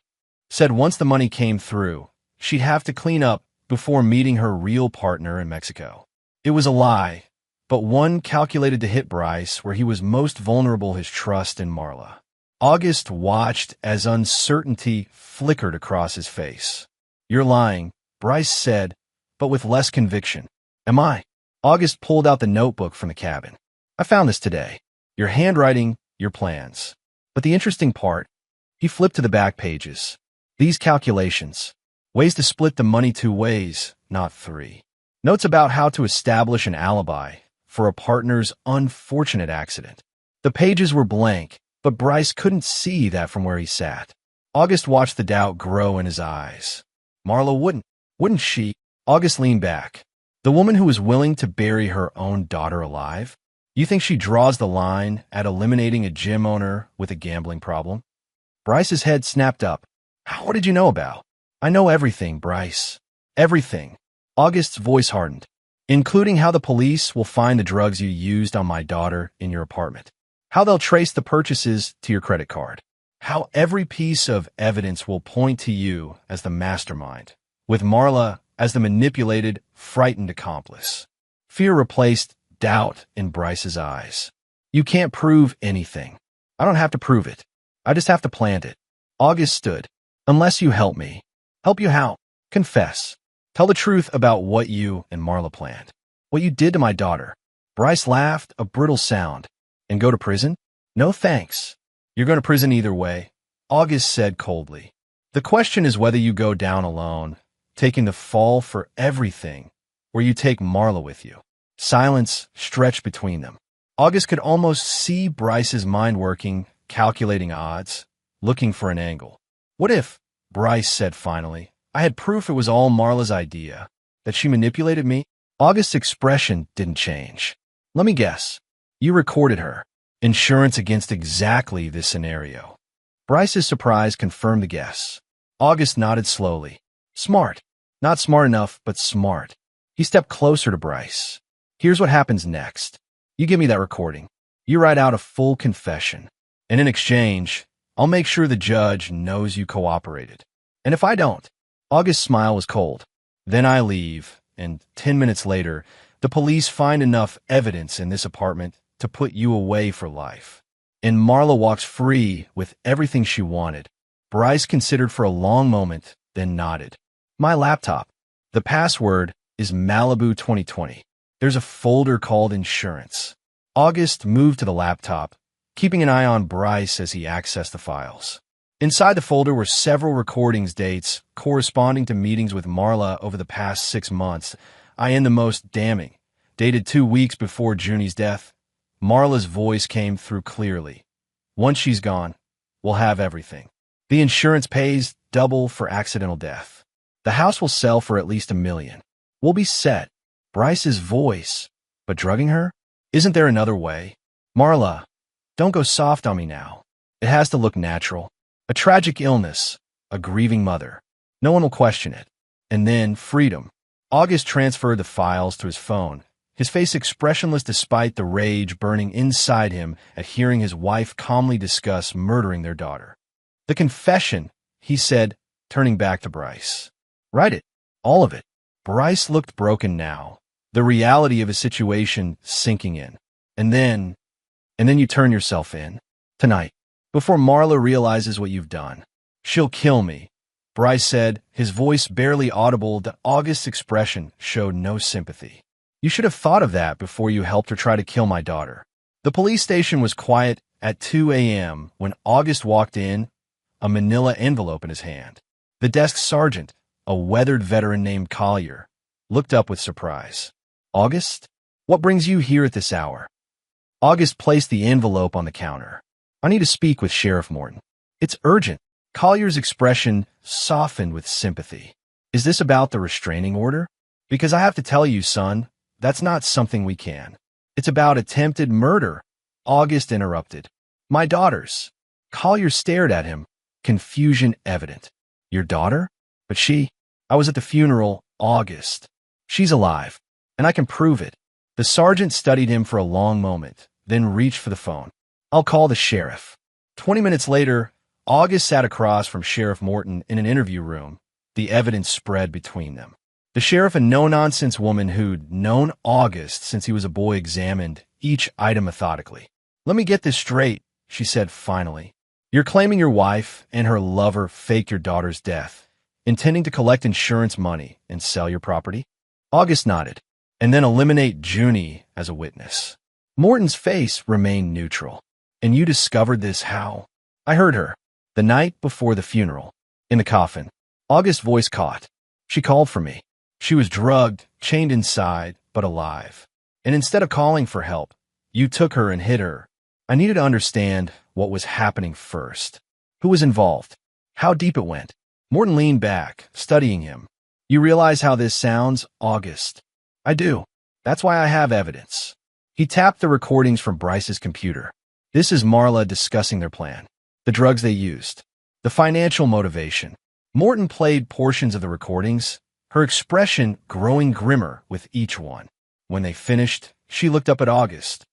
Said once the money came through, she'd have to clean up before meeting her real partner in Mexico. It was a lie. but one calculated to hit Bryce where he was most vulnerable, his trust in Marla. August watched as uncertainty flickered across his face. "You're lying," Bryce said, but with less conviction. "Am I?" August pulled out the notebook from the cabin. "I found this today. Your handwriting, your plans." But the interesting part, he flipped to the back pages. These calculations. Ways to split the money 2 ways, not 3. Notes about how to establish an alibi for a partner's unfortunate accident. The pages were blank, but Bryce couldn't see that from where he sat. August watched the doubt grow in his eyes. Marla wouldn't she? August leaned back. The woman who was willing to bury her own daughter alive? You think she draws the line at eliminating a gym owner with a gambling problem? Bryce's head snapped up. "What did you know about?" "I know everything, Bryce. Everything." August's voice hardened. "Including how the police will find the drugs you used on my daughter in your apartment. How they'll trace the purchases to your credit card. How every piece of evidence will point to you as the mastermind, with Marla as the manipulated, frightened accomplice." Fear replaced doubt in Bryce's eyes. "You can't prove anything." "I don't have to prove it. I just have to plant it." August stood. "Unless you help me." "Help you how?" "Confess. Tell the truth about what you and Marla planned. What you did to my daughter." Bryce laughed, a brittle sound. "And go to prison?" "No thanks." "You're going to prison either way," August said coldly. "The question is whether you go down alone, taking the fall for everything, or you take Marla with you." Silence stretched between them. August could almost see Bryce's mind working, calculating odds, looking for an angle. "What if," Bryce said finally, "I had proof it was all Marla's idea, that she manipulated me?" August's expression didn't change. "Let me guess. You recorded her. Insurance against exactly this scenario." Bryce's surprise confirmed the guess. August nodded slowly. "Smart. Not smart enough, but smart." He stepped closer to Bryce. "Here's what happens next. You give me that recording. You write out a full confession. And in exchange, I'll make sure the judge knows you cooperated. And if I don't," August's smile was cold, "then I leave, and 10 minutes later, the police find enough evidence in this apartment to put you away for life. And Marla walks free with everything she wanted." Bryce considered for a long moment, then nodded. "My laptop. The password is Malibu 2020. There's a folder called Insurance." August moved to the laptop, keeping an eye on Bryce as he accessed the files. Inside the folder were several recordings dates corresponding to meetings with Marla over the past 6 months. In the most damning, dated 2 weeks before Junie's death, Marla's voice came through clearly. "Once she's gone, we'll have everything. The insurance pays double for accidental death. The house will sell for at least $1 million. We'll be set." Bryce's voice. "But drugging her? Isn't there another way?" "Marla, don't go soft on me now. It has to look natural. A tragic illness, a grieving mother. No one will question it. And then freedom." August transferred the files to his phone, his face expressionless despite the rage burning inside him at hearing his wife calmly discuss murdering their daughter. "The confession," he said, turning back to Bryce. "Write it. All of it." Bryce looked broken now, the reality of his situation sinking in. And then you turn yourself in. Tonight, before Marla realizes what you've done. "She'll kill me," Bryce said, his voice barely audible. The August's expression showed no sympathy. "You should have thought of that before you helped her try to kill my daughter." The police station was quiet at 2 a.m. when August walked in, a manila envelope in his hand. The desk sergeant, a weathered veteran named Collier, looked up with surprise. "August? What brings you here at this hour?" August placed the envelope on the counter. "I need to speak with Sheriff Morton. It's urgent." Collier's expression softened with sympathy. "Is this about the restraining order? Because I have to tell you, son, that's not something we can." "It's about attempted murder," August interrupted. "My daughter's." Collier stared at him, confusion evident. "Your daughter? But I was at the funeral, August. She's alive, and I can prove it." The sergeant studied him for a long moment, then reached for the phone. "I'll call the sheriff." 20 minutes later, August sat across from Sheriff Morton in an interview room. The evidence spread between them. The sheriff, a no-nonsense woman who'd known August since he was a boy, examined each item methodically. "Let me get this straight," she said finally. "You're claiming your wife and her lover faked your daughter's death, intending to collect insurance money and sell your property?" August nodded, "and then eliminate Junie as a witness." Morton's face remained neutral. "And you discovered this how?" "I heard her. The night before the funeral. In the coffin." August's voice caught. "She called for me. She was drugged, chained inside, but alive. And instead of calling for help, you took her and hid her. I needed to understand what was happening first. Who was involved? How deep it went." Morton leaned back, studying him. "You realize how this sounds, August?" "I do. That's why I have evidence." He tapped the recordings from Bryce's computer. "This is Marla discussing their plan, the drugs they used, the financial motivation." Morton played portions of the recordings, her expression growing grimmer with each one. When they finished, she looked up at August.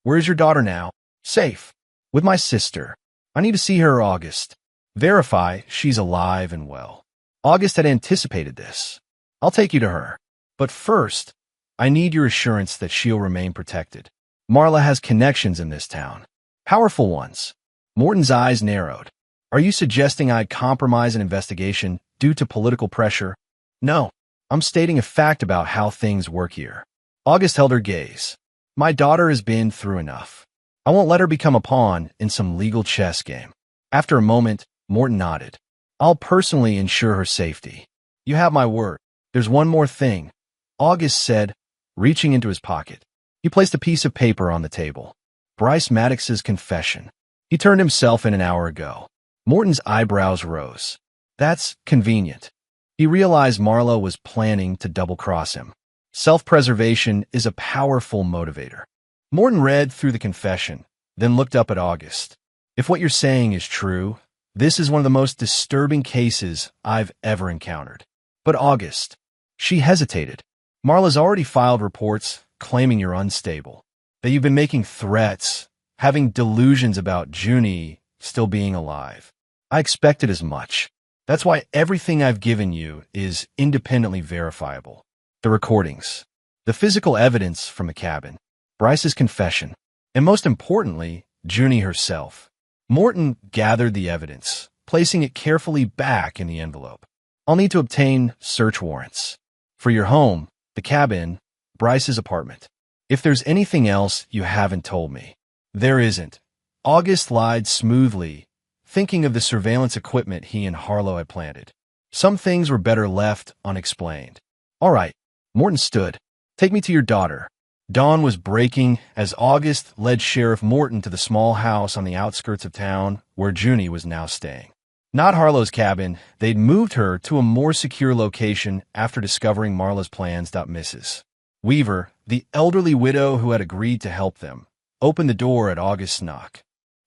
"Where's your daughter now?" "Safe. With my sister. I need to see her, August. Verify she's alive and well." August had anticipated this. "I'll take you to her. But first, I need your assurance that she'll remain protected. Marla has connections in this town. Powerful ones." Morton's eyes narrowed. "Are you suggesting I compromise an investigation due to political pressure?" "No. I'm stating a fact about how things work here." August held her gaze. "My daughter has been through enough. I won't let her become a pawn in some legal chess game." After a moment, Morton nodded. "I'll personally ensure her safety." "You have my word." "There's one more thing," August said, reaching into his pocket. He placed a piece of paper on the table. "Bryce Maddox's confession. He turned himself in an hour ago." Morton's eyebrows rose. "That's convenient." He realized Marla was planning to double-cross him. Self-preservation is a powerful motivator. Morton read through the confession, then looked up at August. "If what you're saying is true, this is one of the most disturbing cases I've ever encountered." "But August," she hesitated, "Marla's already filed reports claiming you're unstable, that you've been making threats, having delusions about Junie still being alive. I expected as much. That's why everything I've given you is independently verifiable. The recordings, the physical evidence from the cabin, Bryce's confession, and most importantly, Junie herself." Morton gathered the evidence, placing it carefully back in the envelope. "I'll need to obtain search warrants. For your home, the cabin, Bryce's apartment. If there's anything else you haven't told me." "There isn't." August lied smoothly, thinking of the surveillance equipment he and Harlow had planted. Some things were better left unexplained. "All right." Morton stood. "Take me to your daughter." Dawn was breaking as August led Sheriff Morton to the small house on the outskirts of town where Junie was now staying. Not Harlow's cabin, they'd moved her to a more secure location after discovering Marla's plans. Mrs. Weaver, the elderly widow who had agreed to help them, opened the door at August's knock.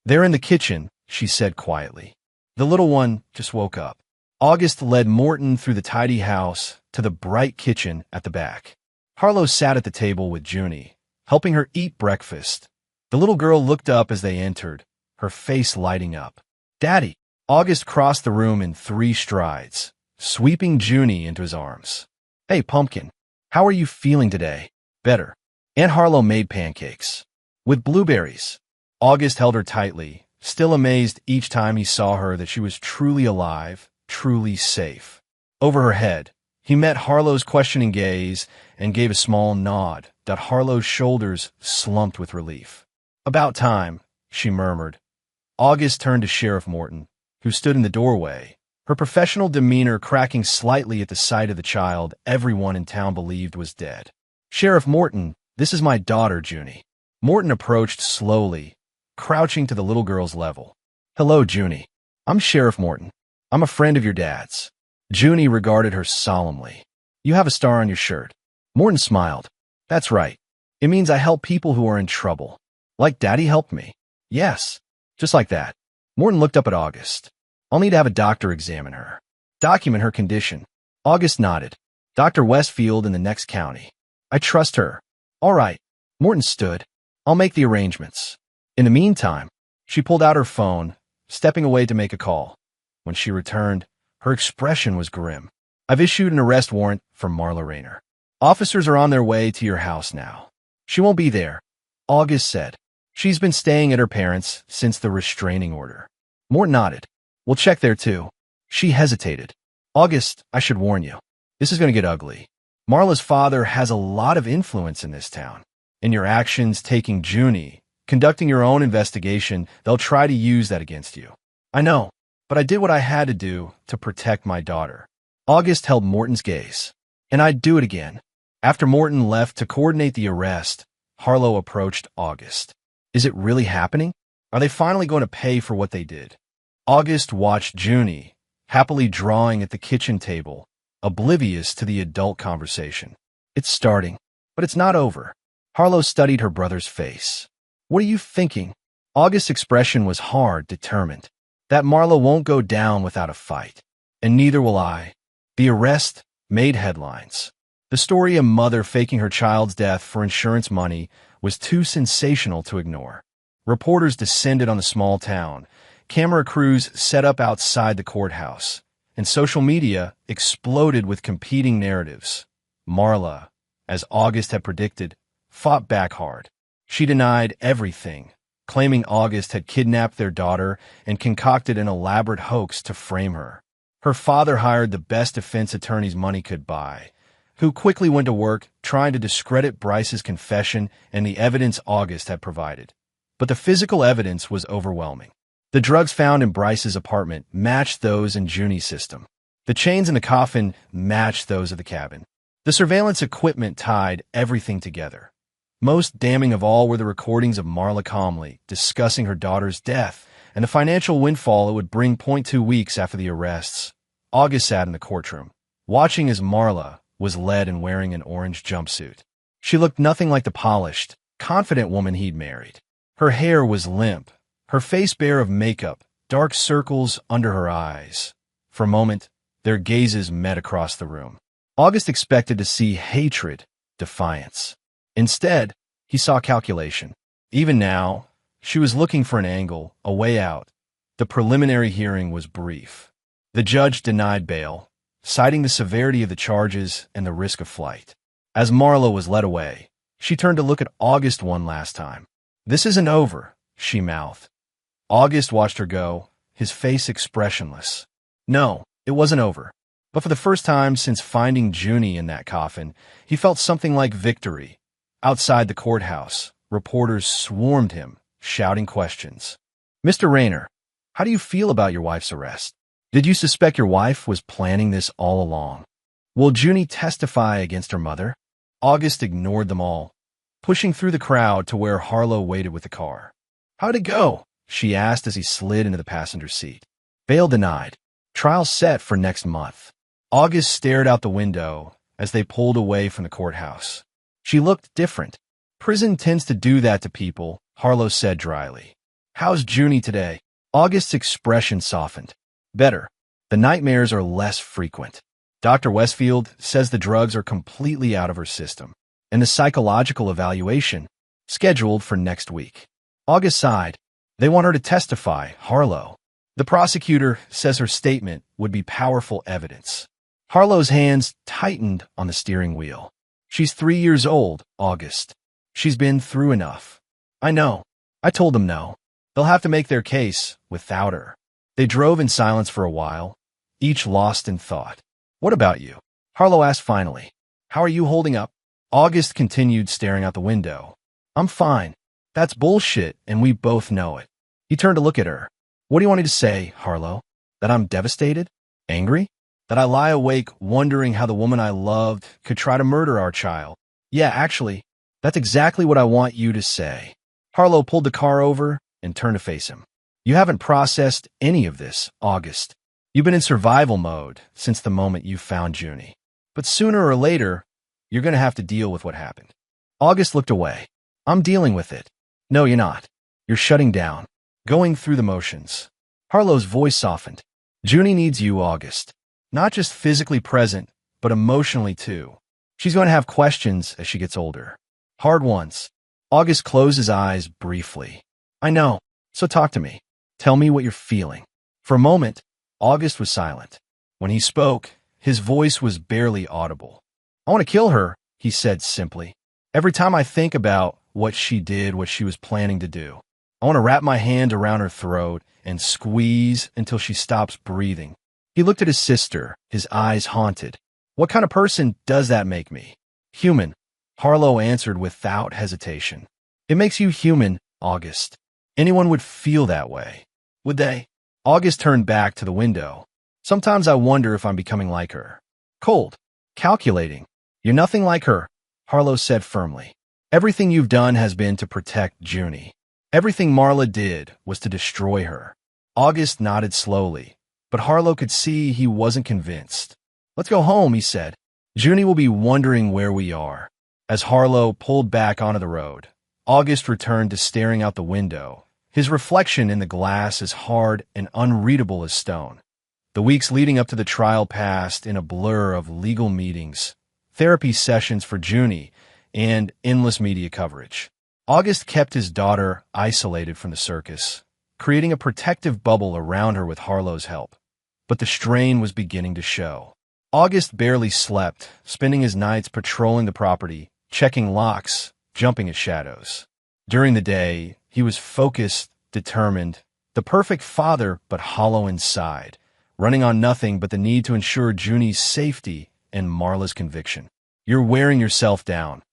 "They're in the kitchen," she said quietly. "The little one just woke up." August led Morton through the tidy house to the bright kitchen at the back. Harlow sat at the table with Junie, helping her eat breakfast. The little girl looked up as they entered, her face lighting up. "Daddy!" August crossed the room in 3 strides, sweeping Junie into his arms. "Hey, Pumpkin, how are you feeling today?" "Better." Aunt Harlow made pancakes. "With blueberries." August held her tightly, still amazed each time he saw her that she was truly alive, truly safe. Over her head, he met Harlow's questioning gaze and gave a small nod. Harlow's shoulders slumped with relief. "About time," she murmured. August turned to Sheriff Morton, who stood in the doorway, her professional demeanor cracking slightly at the sight of the child everyone in town believed was dead. "Sheriff Morton, this is my daughter, Junie." Morton approached slowly, crouching to the little girl's level. "Hello, Junie. I'm Sheriff Morton. I'm a friend of your dad's." Junie regarded her solemnly. "You have a star on your shirt." Morton smiled. "That's right. It means I help people who are in trouble. Like Daddy helped me." "Yes, just like that." Morton looked up at August. "I'll need to have a doctor examine her. Document her condition." August nodded. "Dr. Westfield in the next county. I trust her." "All right." Morton stood. "I'll make the arrangements." In the meantime, she pulled out her phone, stepping away to make a call. When she returned, her expression was grim. I've issued an arrest warrant for Marla Rayner. Officers are on their way to your house now. She won't be there, August said. She's been staying at her parents' since the restraining order. Mort nodded. We'll check there too. She hesitated. August, I should warn you. This is going to get ugly. Marla's father has a lot of influence in this town. In your actions taking Junie, conducting your own investigation, they'll try to use that against you. I know, but I did what I had to do to protect my daughter. August held Morton's gaze. And I'd do it again. After Morton left to coordinate the arrest, Harlow approached August. Is it really happening? Are they finally going to pay for what they did? August watched Junie, happily drawing at the kitchen table, oblivious to the adult conversation. It's starting, but it's not over. Harlow studied her brother's face. What are you thinking? August's expression was hard, determined. That Marla won't go down without a fight. And neither will I. The arrest made headlines. The story of a mother faking her child's death for insurance money was too sensational to ignore. Reporters descended on the small town. Camera crews set up outside the courthouse. And social media exploded with competing narratives. Marla, as August had predicted, fought back hard. She denied everything, claiming August had kidnapped their daughter and concocted an elaborate hoax to frame her. Her father hired the best defense attorneys money could buy, who quickly went to work trying to discredit Bryce's confession and the evidence August had provided. But the physical evidence was overwhelming. The drugs found in Bryce's apartment matched those in Junie's system. The chains in the coffin matched those of the cabin. The surveillance equipment tied everything together. Most damning of all were the recordings of Marla calmly discussing her daughter's death and the financial windfall it would bring 2 weeks after the arrests. August sat in the courtroom, watching as Marla was led and wearing an orange jumpsuit. She looked nothing like the polished, confident woman he'd married. Her hair was limp, her face bare of makeup, dark circles under her eyes. For a moment, their gazes met across the room. August expected to see hatred, defiance. Instead, he saw calculation. Even now, she was looking for an angle, a way out. The preliminary hearing was brief. The judge denied bail, citing the severity of the charges and the risk of flight. As Marla was led away, she turned to look at August one last time. This isn't over, she mouthed. August watched her go, his face expressionless. No, it wasn't over. But for the first time since finding Junie in that coffin, he felt something like victory. Outside the courthouse, reporters swarmed him, shouting questions. Mr. Rayner, how do you feel about your wife's arrest? Did you suspect your wife was planning this all along? Will Junie testify against her mother? August ignored them all, pushing through the crowd to where Harlow waited with the car. How'd it go? She asked as he slid into the passenger seat. Bail denied. Trial set for next month. August stared out the window as they pulled away from the courthouse. She looked different. Prison tends to do that to people, Harlow said dryly. How's Junie today? August's expression softened. Better. The nightmares are less frequent. Dr. Westfield says the drugs are completely out of her system, and the psychological evaluation scheduled for next week. August sighed. They want her to testify, Harlow. The prosecutor says her statement would be powerful evidence. Harlow's hands tightened on the steering wheel. She's 3 years old, August. She's been through enough. I know. I told them no. They'll have to make their case without her. They drove in silence for a while, each lost in thought. What about you? Harlow asked finally. How are you holding up? August continued staring out the window. I'm fine. That's bullshit, and we both know it. He turned to look at her. What do you want me to say, Harlow? That I'm devastated? Angry? That I lie awake wondering how the woman I loved could try to murder our child? Yeah, actually, that's exactly what I want you to say. Harlow pulled the car over and turned to face him. You haven't processed any of this, August. You've been in survival mode since the moment you found Junie. But sooner or later, you're going to have to deal with what happened. August looked away. I'm dealing with it. No, you're not. You're shutting down, going through the motions. Harlow's voice softened. Junie needs you, August. Not just physically present, but emotionally too. She's going to have questions as she gets older. Hard ones. August closed his eyes briefly. I know. So talk to me. Tell me what you're feeling. For a moment, August was silent. When he spoke, His voice was barely audible. "I want to kill her," he said simply. "Every time I think about what she did, what she was planning to do, I want to wrap my hand around her throat and squeeze until she stops breathing." He looked at his sister, his eyes haunted. "What kind of person does that make me?" "Human," Harlow answered without hesitation. "It makes you human, August. Anyone would feel that way, would they?" August turned back to the window. "Sometimes I wonder if I'm becoming like her. Cold, calculating. You're nothing like her," Harlow said firmly. "Everything you've done has been to protect Junie. Everything Marla did was to destroy her." August nodded slowly, but Harlow could see he wasn't convinced. "Let's go home," he said. "Junie will be wondering where we are." As Harlow pulled back onto the road, August returned to staring out the window, his reflection in the glass as hard and unreadable as stone. The weeks leading up to the trial passed in a blur of legal meetings, therapy sessions for Junie, and endless media coverage. August kept his daughter isolated from the circus, creating a protective bubble around her with Harlow's help. But the strain was beginning to show. August barely slept, spending his nights patrolling the property, checking locks, jumping at shadows. During the day, he was focused, determined, the perfect father but hollow inside, running on nothing but the need to ensure Junie's safety and Marla's conviction. "You're wearing yourself down,"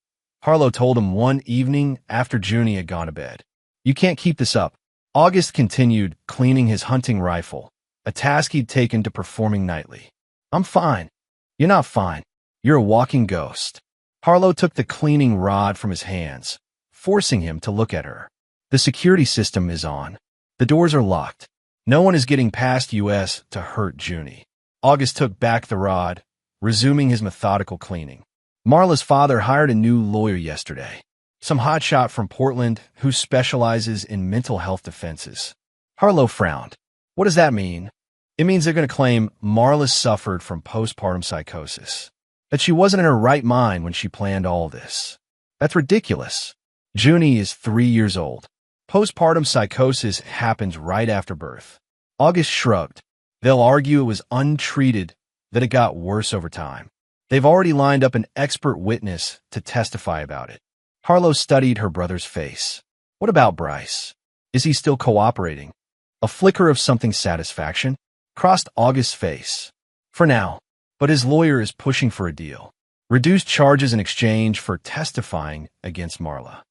Harlow told him one evening after Junie had gone to bed. "You can't keep this up." August continued cleaning his hunting rifle, a task he'd taken to performing nightly. "I'm fine." "You're not fine. You're a walking ghost." Harlow took the cleaning rod from his hands, forcing him to look at her. "The security system is on. The doors are locked. No one is getting past US to hurt Junie." August took back the rod, resuming his methodical cleaning. "Marla's father hired a new lawyer yesterday, some hotshot from Portland who specializes in mental health defenses." Harlow frowned. "What does that mean?" "It means they're going to claim Marla suffered from postpartum psychosis, that she wasn't in her right mind when she planned all this. That's ridiculous. Junie is 3 years old. Postpartum psychosis happens right after birth." August shrugged. "They'll argue it was untreated, that it got worse over time. They've already lined up an expert witness to testify about it." Harlow studied her brother's face. "What about Bryce? Is he still cooperating?" A flicker of something satisfaction crossed August's face. "For now, but his lawyer is pushing for a deal. Reduced charges in exchange for testifying against Marla."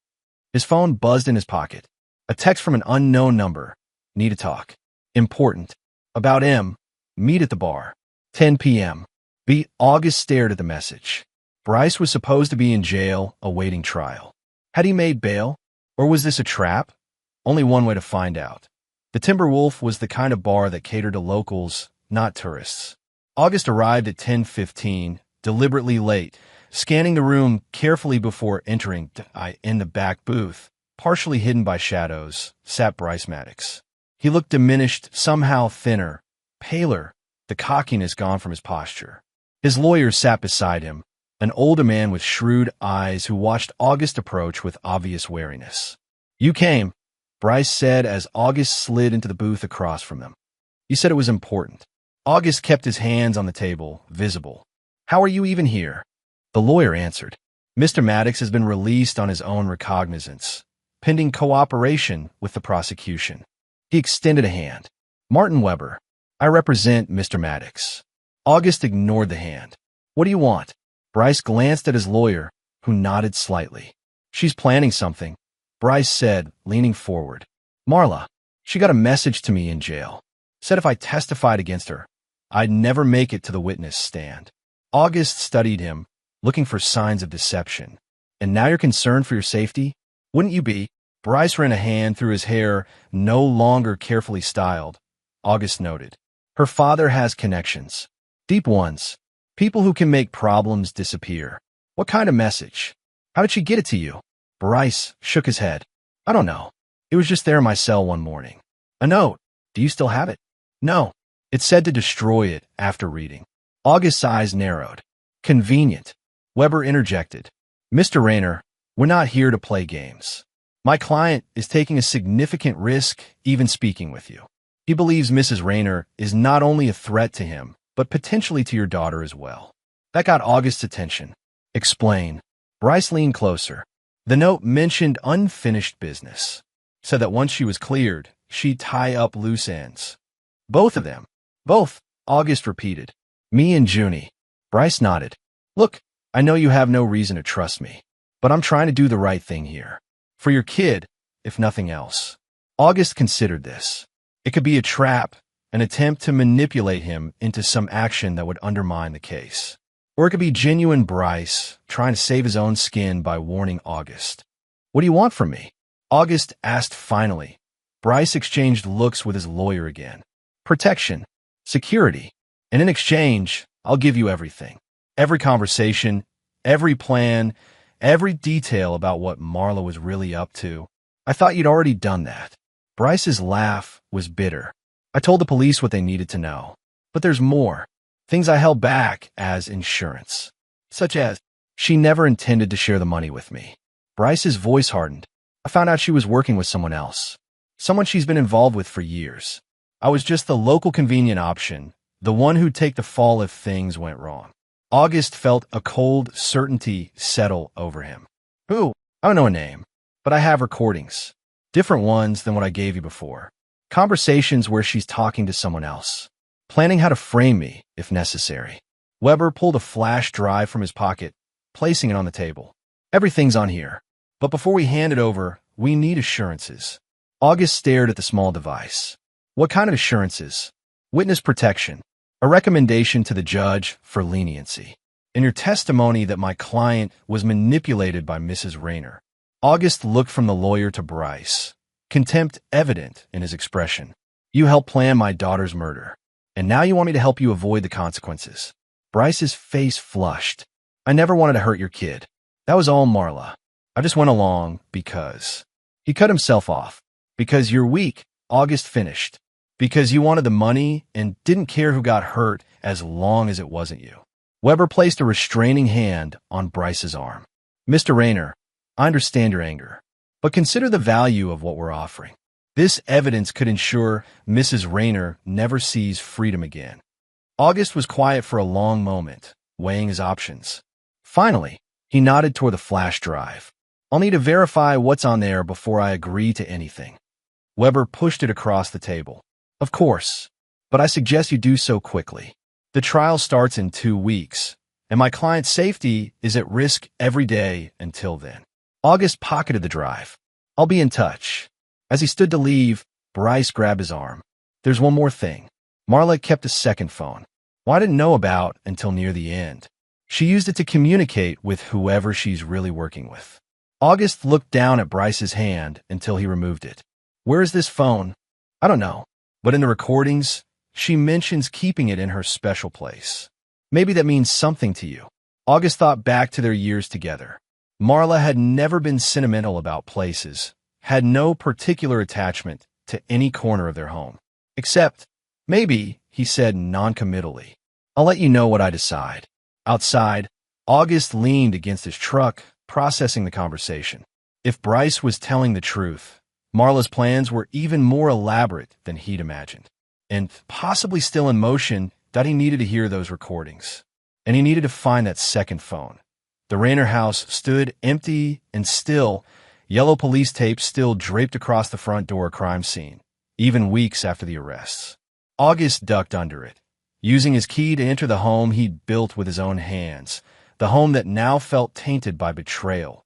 His phone buzzed in his pocket. A text from an unknown number. "Need to talk. Important. About M. Meet at the bar. 10 p.m. August stared at the message. Bryce was supposed to be in jail awaiting trial. Had he made bail? Or was this a trap? Only one way to find out. The Timberwolf was the kind of bar that catered to locals, not tourists. August arrived at 10:15, deliberately late, scanning the room carefully before entering. In the back booth, partially hidden by shadows, sat Bryce Maddox. He looked diminished, somehow thinner, paler, the cockiness gone from his posture. His lawyer sat beside him, an older man with shrewd eyes who watched August approach with obvious wariness. "You came," Bryce said as August slid into the booth across from them. "You said it was important." August kept his hands on the table, visible. "How are you even here?" The lawyer answered. "Mr. Maddox has been released on his own recognizance, pending cooperation with the prosecution." He extended a hand. "Martin Weber, I represent Mr. Maddox." August ignored the hand. "What do you want?" Bryce glanced at his lawyer, who nodded slightly. "She's planning something," Bryce said, leaning forward. "Marla, she got a message to me in jail. Said if I testified against her, I'd never make it to the witness stand." August studied him, looking for signs of deception. "And now you're concerned for your safety? Wouldn't you be?" Bryce ran a hand through his hair, no longer carefully styled. August noted. "Her father has connections. Deep ones. People who can make problems disappear." "What kind of message? How did she get it to you?" Bryce shook his head. "I don't know. It was just there in my cell one morning." "A note. Do you still have it?" "No. It said to destroy it after reading." August's eyes narrowed. "Convenient." Weber interjected. "Mr. Rayner, we're not here to play games. My client is taking a significant risk even speaking with you. He believes Mrs. Rayner is not only a threat to him, but potentially to your daughter as well. That got August's attention. Explain. Bryce leaned closer. The note mentioned unfinished business. Said that once she was cleared, she'd tie up loose ends. Both of them. Both, August repeated. Me and Junie. Bryce nodded. Look, I know you have no reason to trust me, but I'm trying to do the right thing here. For your kid, if nothing else. August considered this. It could be a trap, an attempt to manipulate him into some action that would undermine the case. Or it could be genuine Bryce trying to save his own skin by warning August. What do you want from me? August asked finally. Bryce exchanged looks with his lawyer again. Protection. Security. And in exchange, I'll give you everything. Every conversation, every plan, every detail about what Marla was really up to. I thought you'd already done that. Bryce's laugh was bitter. I told the police what they needed to know. But there's more. Things I held back as insurance. Such as, she never intended to share the money with me. Bryce's voice hardened. I found out she was working with someone else. Someone she's been involved with for years. I was just the local convenient option, the one who'd take the fall if things went wrong. August felt a cold certainty settle over him. Who? I don't know a name, but I have recordings. Different ones than what I gave you before. Conversations where she's talking to someone else. Planning how to frame me, if necessary. Weber pulled a flash drive from his pocket, placing it on the table. Everything's on here. But before we hand it over, we need assurances. August stared at the small device. What kind of assurances? Witness protection. A recommendation to the judge for leniency. In your testimony that my client was manipulated by Mrs. Rayner. August looked from the lawyer to Bryce. Contempt evident in his expression. You helped plan my daughter's murder. And now you want me to help you avoid the consequences. Bryce's face flushed. I never wanted to hurt your kid. That was all Marla. I just went along because... He cut himself off. Because you're weak, August finished. Because you wanted the money and didn't care who got hurt as long as it wasn't you. Weber placed a restraining hand on Bryce's arm. Mr. Rayner, I understand your anger, but consider the value of what we're offering. This evidence could ensure Mrs. Rayner never sees freedom again. August was quiet for a long moment, weighing his options. Finally, he nodded toward the flash drive. I'll need to verify what's on there before I agree to anything. Weber pushed it across the table. Of course, but I suggest you do so quickly. The trial starts in 2 weeks, and my client's safety is at risk every day until then. August pocketed the drive. I'll be in touch. As he stood to leave, Bryce grabbed his arm. There's one more thing. Marla kept a second phone. Well, I didn't know about until near the end. She used it to communicate with whoever she's really working with. August looked down at Bryce's hand until he removed it. Where is this phone? I don't know. But in the recordings, she mentions keeping it in her special place. Maybe that means something to you. August thought back to their years together. Marla had never been sentimental about places, had no particular attachment to any corner of their home. Except, maybe, he said noncommittally, I'll let you know what I decide. Outside, August leaned against his truck, processing the conversation. If Bryce was telling the truth, Marla's plans were even more elaborate than he'd imagined, and possibly still in motion that he needed to hear those recordings. And he needed to find that second phone. The Rayner house stood empty and still, yellow police tape still draped across the front door crime scene, even weeks after the arrests. August ducked under it, using his key to enter the home he'd built with his own hands, the home that now felt tainted by betrayal.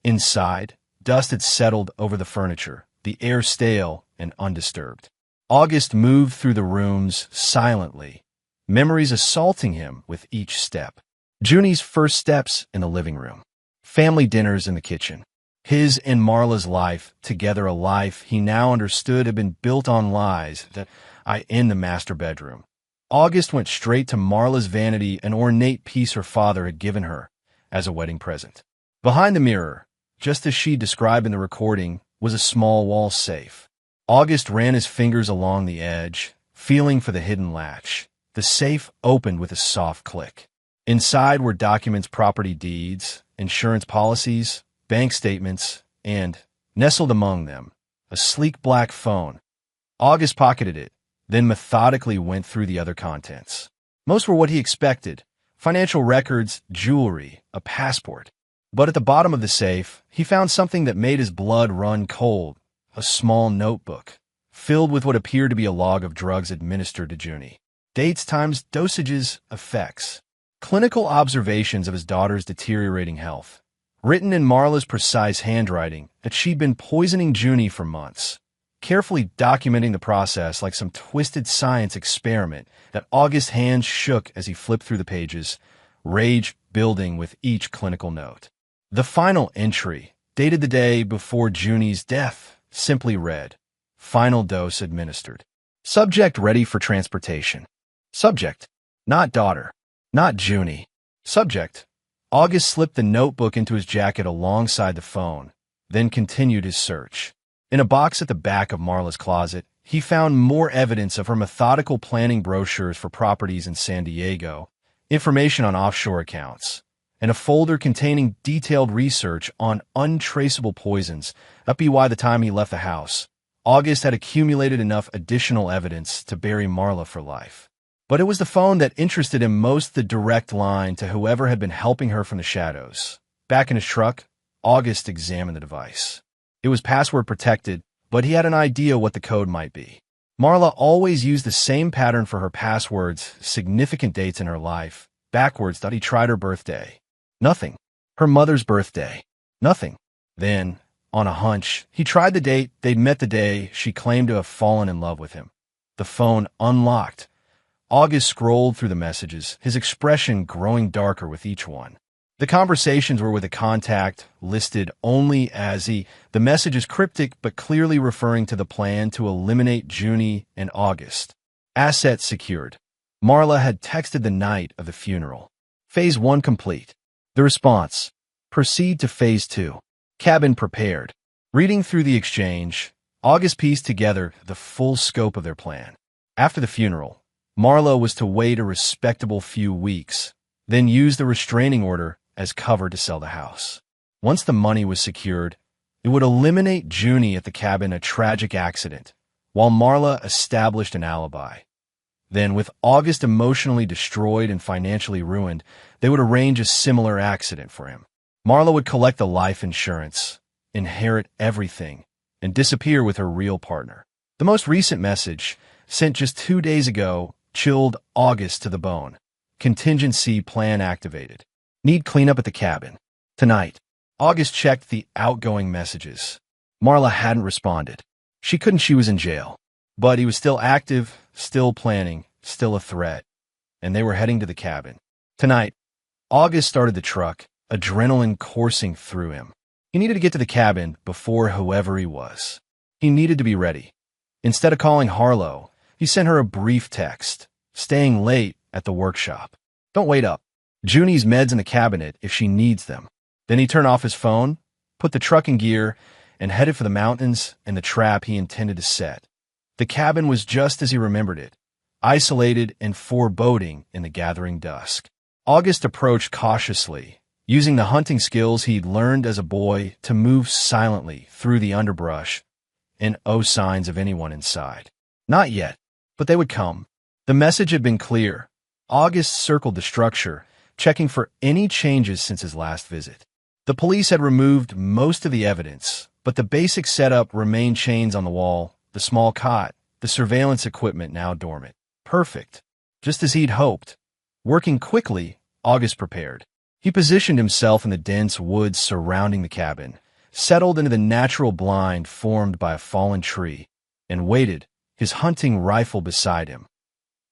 Inside, dust had settled over the furniture, the air stale and undisturbed. August moved through the rooms silently, memories assaulting him with each step. Junie's first steps in the living room, family dinners in the kitchen. His and Marla's life, together a life he now understood had been built on lies that in the master bedroom. August went straight to Marla's vanity, an ornate piece her father had given her as a wedding present. Behind the mirror, just as she described in the recording, was a small wall safe. August ran his fingers along the edge, feeling for the hidden latch. The safe opened with a soft click. Inside were documents, property deeds, insurance policies, bank statements, and, nestled among them, a sleek black phone. August pocketed it, then methodically went through the other contents. Most were what he expected: financial records, jewelry, a passport. But at the bottom of the safe, he found something that made his blood run cold: a small notebook, filled with what appeared to be a log of drugs administered to Junie. Dates, times, dosages, effects. Clinical observations of his daughter's deteriorating health, written in Marla's precise handwriting that she'd been poisoning Junie for months, carefully documenting the process like some twisted science experiment that August's hands shook as he flipped through the pages, rage building with each clinical note. The final entry, dated the day before Junie's death, simply read, "Final dose administered. Subject ready for transportation." Subject, not daughter, not Junie. Subject. August slipped the notebook into his jacket alongside the phone, then continued his search. In a box at the back of Marla's closet, he found more evidence of her methodical planning: brochures for properties in San Diego, information on offshore accounts, and a folder containing detailed research on untraceable poisons. Up by the time he left the house, August had accumulated enough additional evidence to bury Marla for life. But it was the phone that interested him most, the direct line to whoever had been helping her from the shadows. Back in his truck, August examined the device. It was password protected, but he had an idea what the code might be. Marla always used the same pattern for her passwords: significant dates in her life, backwards. He tried her birthday. Nothing. Her mother's birthday. Nothing. Then, on a hunch, he tried the date they'd met the day she claimed to have fallen in love with him. The phone unlocked. August scrolled through the messages, his expression growing darker with each one. The conversations were with a contact listed only as he. The message is cryptic but clearly referring to the plan to eliminate Junie and August. Assets secured. Marla had texted the night of the funeral. Phase 1 complete. The response: proceed to Phase 2. Cabin prepared. Reading through the exchange, August pieced together the full scope of their plan. After the funeral, Marla was to wait a respectable few weeks, then use the restraining order as cover to sell the house. Once the money was secured, it would eliminate Junie at the cabin, a tragic accident, while Marla established an alibi. Then, with August emotionally destroyed and financially ruined, they would arrange a similar accident for him. Marla would collect the life insurance, inherit everything, and disappear with her real partner. The most recent message, sent just 2 days ago, chilled August to the bone. Contingency plan activated. Need cleanup at the cabin. Tonight. August checked the outgoing messages. Marla hadn't responded. She couldn't. She was in jail. But he was still active, still planning, still a threat. And they were heading to the cabin. Tonight, August started the truck, adrenaline coursing through him. He needed to get to the cabin before whoever he was. He needed to be ready. Instead of calling Harlow, he sent her a brief text: staying late at the workshop. Don't wait up. Junie's meds in the cabinet if she needs them. Then he turned off his phone, put the truck in gear, and headed for the mountains and the trap he intended to set. The cabin was just as he remembered it, isolated and foreboding in the gathering dusk. August approached cautiously, using the hunting skills he'd learned as a boy to move silently through the underbrush and no signs of anyone inside. Not yet, but they would come. The message had been clear. August circled the structure, checking for any changes since his last visit. The police had removed most of the evidence, but the basic setup remained: chains on the wall, the small cot, the surveillance equipment now dormant. Perfect. Just as he'd hoped. Working quickly, August prepared. He positioned himself in the dense woods surrounding the cabin, settled into the natural blind formed by a fallen tree, and waited, his hunting rifle beside him.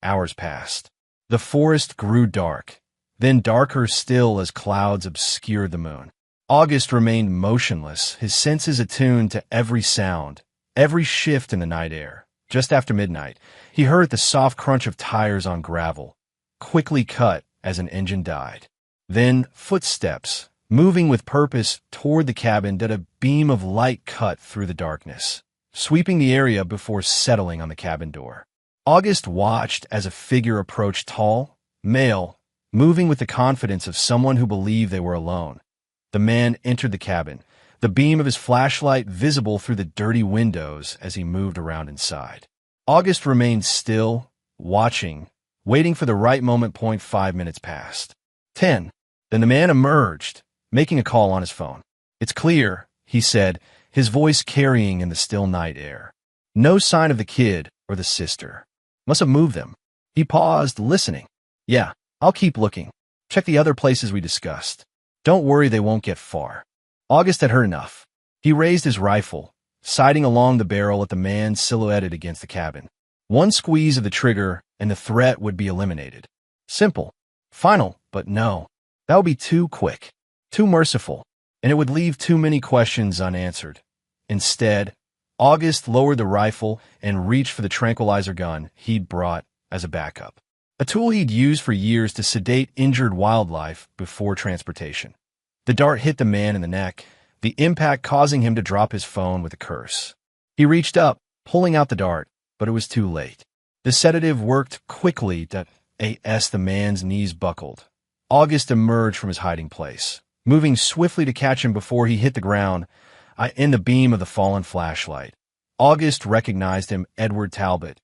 Hours passed. The forest grew dark, then darker still as clouds obscured the moon. August remained motionless, his senses attuned to every sound, every shift in the night air. Just after midnight, he heard the soft crunch of tires on gravel, quickly cut as an engine died. Then footsteps, moving with purpose toward the cabin, that a beam of light cut through the darkness, sweeping the area before settling on the cabin door. August watched as a figure approached, tall, male, moving with the confidence of someone who believed they were alone. The man entered the cabin, the beam of his flashlight visible through the dirty windows as he moved around inside. August remained still, watching waiting for the right moment. 5 minutes passed. 10. Then the man emerged, making a call on his phone. "It's clear," he said, his voice carrying in the still night air. No sign of the kid or the sister. Must have moved them. He paused, listening. "Yeah, I'll keep looking. Check the other places we discussed. Don't worry, they won't get far." August had heard enough. He raised his rifle, sighting along the barrel at the man silhouetted against the cabin. One squeeze of the trigger, and the threat would be eliminated. Simple. Final, but no. That would be too quick, too merciful, and it would leave too many questions unanswered. Instead, August lowered the rifle and reached for the tranquilizer gun he'd brought as a backup, a tool he'd used for years to sedate injured wildlife before transportation. The dart hit the man in the neck, the impact causing him to drop his phone with a curse. He reached up, pulling out the dart, but it was too late. The sedative worked quickly as the man's knees buckled. August emerged from his hiding place, moving swiftly to catch him before he hit the ground in the beam of the fallen flashlight. August recognized him, Edward Talbot,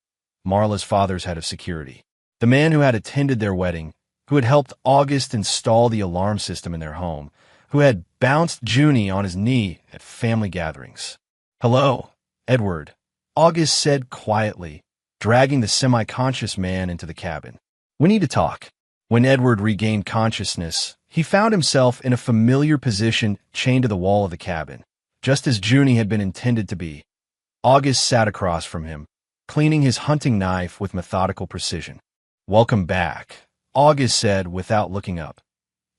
Marla's father's head of security, the man who had attended their wedding, who had helped August install the alarm system in their home, who had bounced Junie on his knee at family gatherings. "Hello, Edward," August said quietly, dragging the semi-conscious man into the cabin. "We need to talk." When Edward regained consciousness, he found himself in a familiar position chained to the wall of the cabin, just as Junie had been intended to be. August sat across from him, cleaning his hunting knife with methodical precision. "Welcome back," August said without looking up.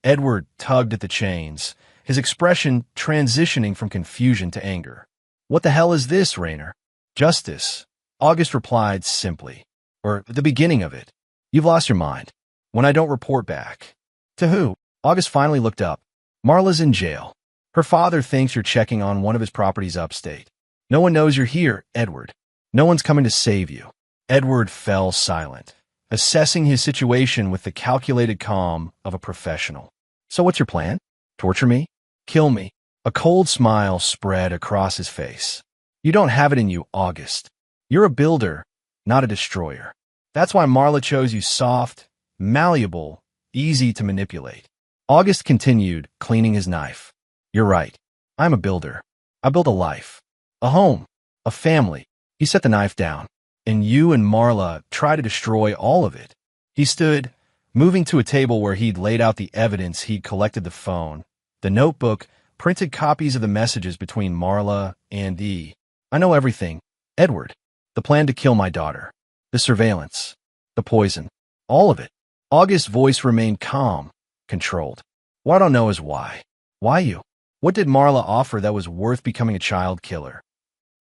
Edward tugged at the chains, his expression transitioning from confusion to anger. "What the hell is this, Raynor?" "Justice," August replied simply. "Or the beginning of it. You've lost your mind. When I don't report back." "To who?" August finally looked up. "Marla's in jail. Her father thinks you're checking on one of his properties upstate. No one knows you're here, Edward. No one's coming to save you." Edward fell silent, assessing his situation with the calculated calm of a professional. "So what's your plan? Torture me? Kill me?" A cold smile spread across his face. "You don't have it in you, August. You're a builder, not a destroyer. That's why Marla chose you soft, malleable, easy to manipulate." August continued, cleaning his knife. "You're right. I'm a builder. I built a life, a home, a family." He set the knife down. "And you and Marla try to destroy all of it." He stood, moving to a table where he'd laid out the evidence he'd collected: the phone, the notebook, printed copies of the messages between Marla and E. "I know everything, Edward. The plan to kill my daughter, the surveillance, the poison, all of it." August's voice remained calm, controlled. "What I don't know is why. Why you? What did Marla offer that was worth becoming a child killer?"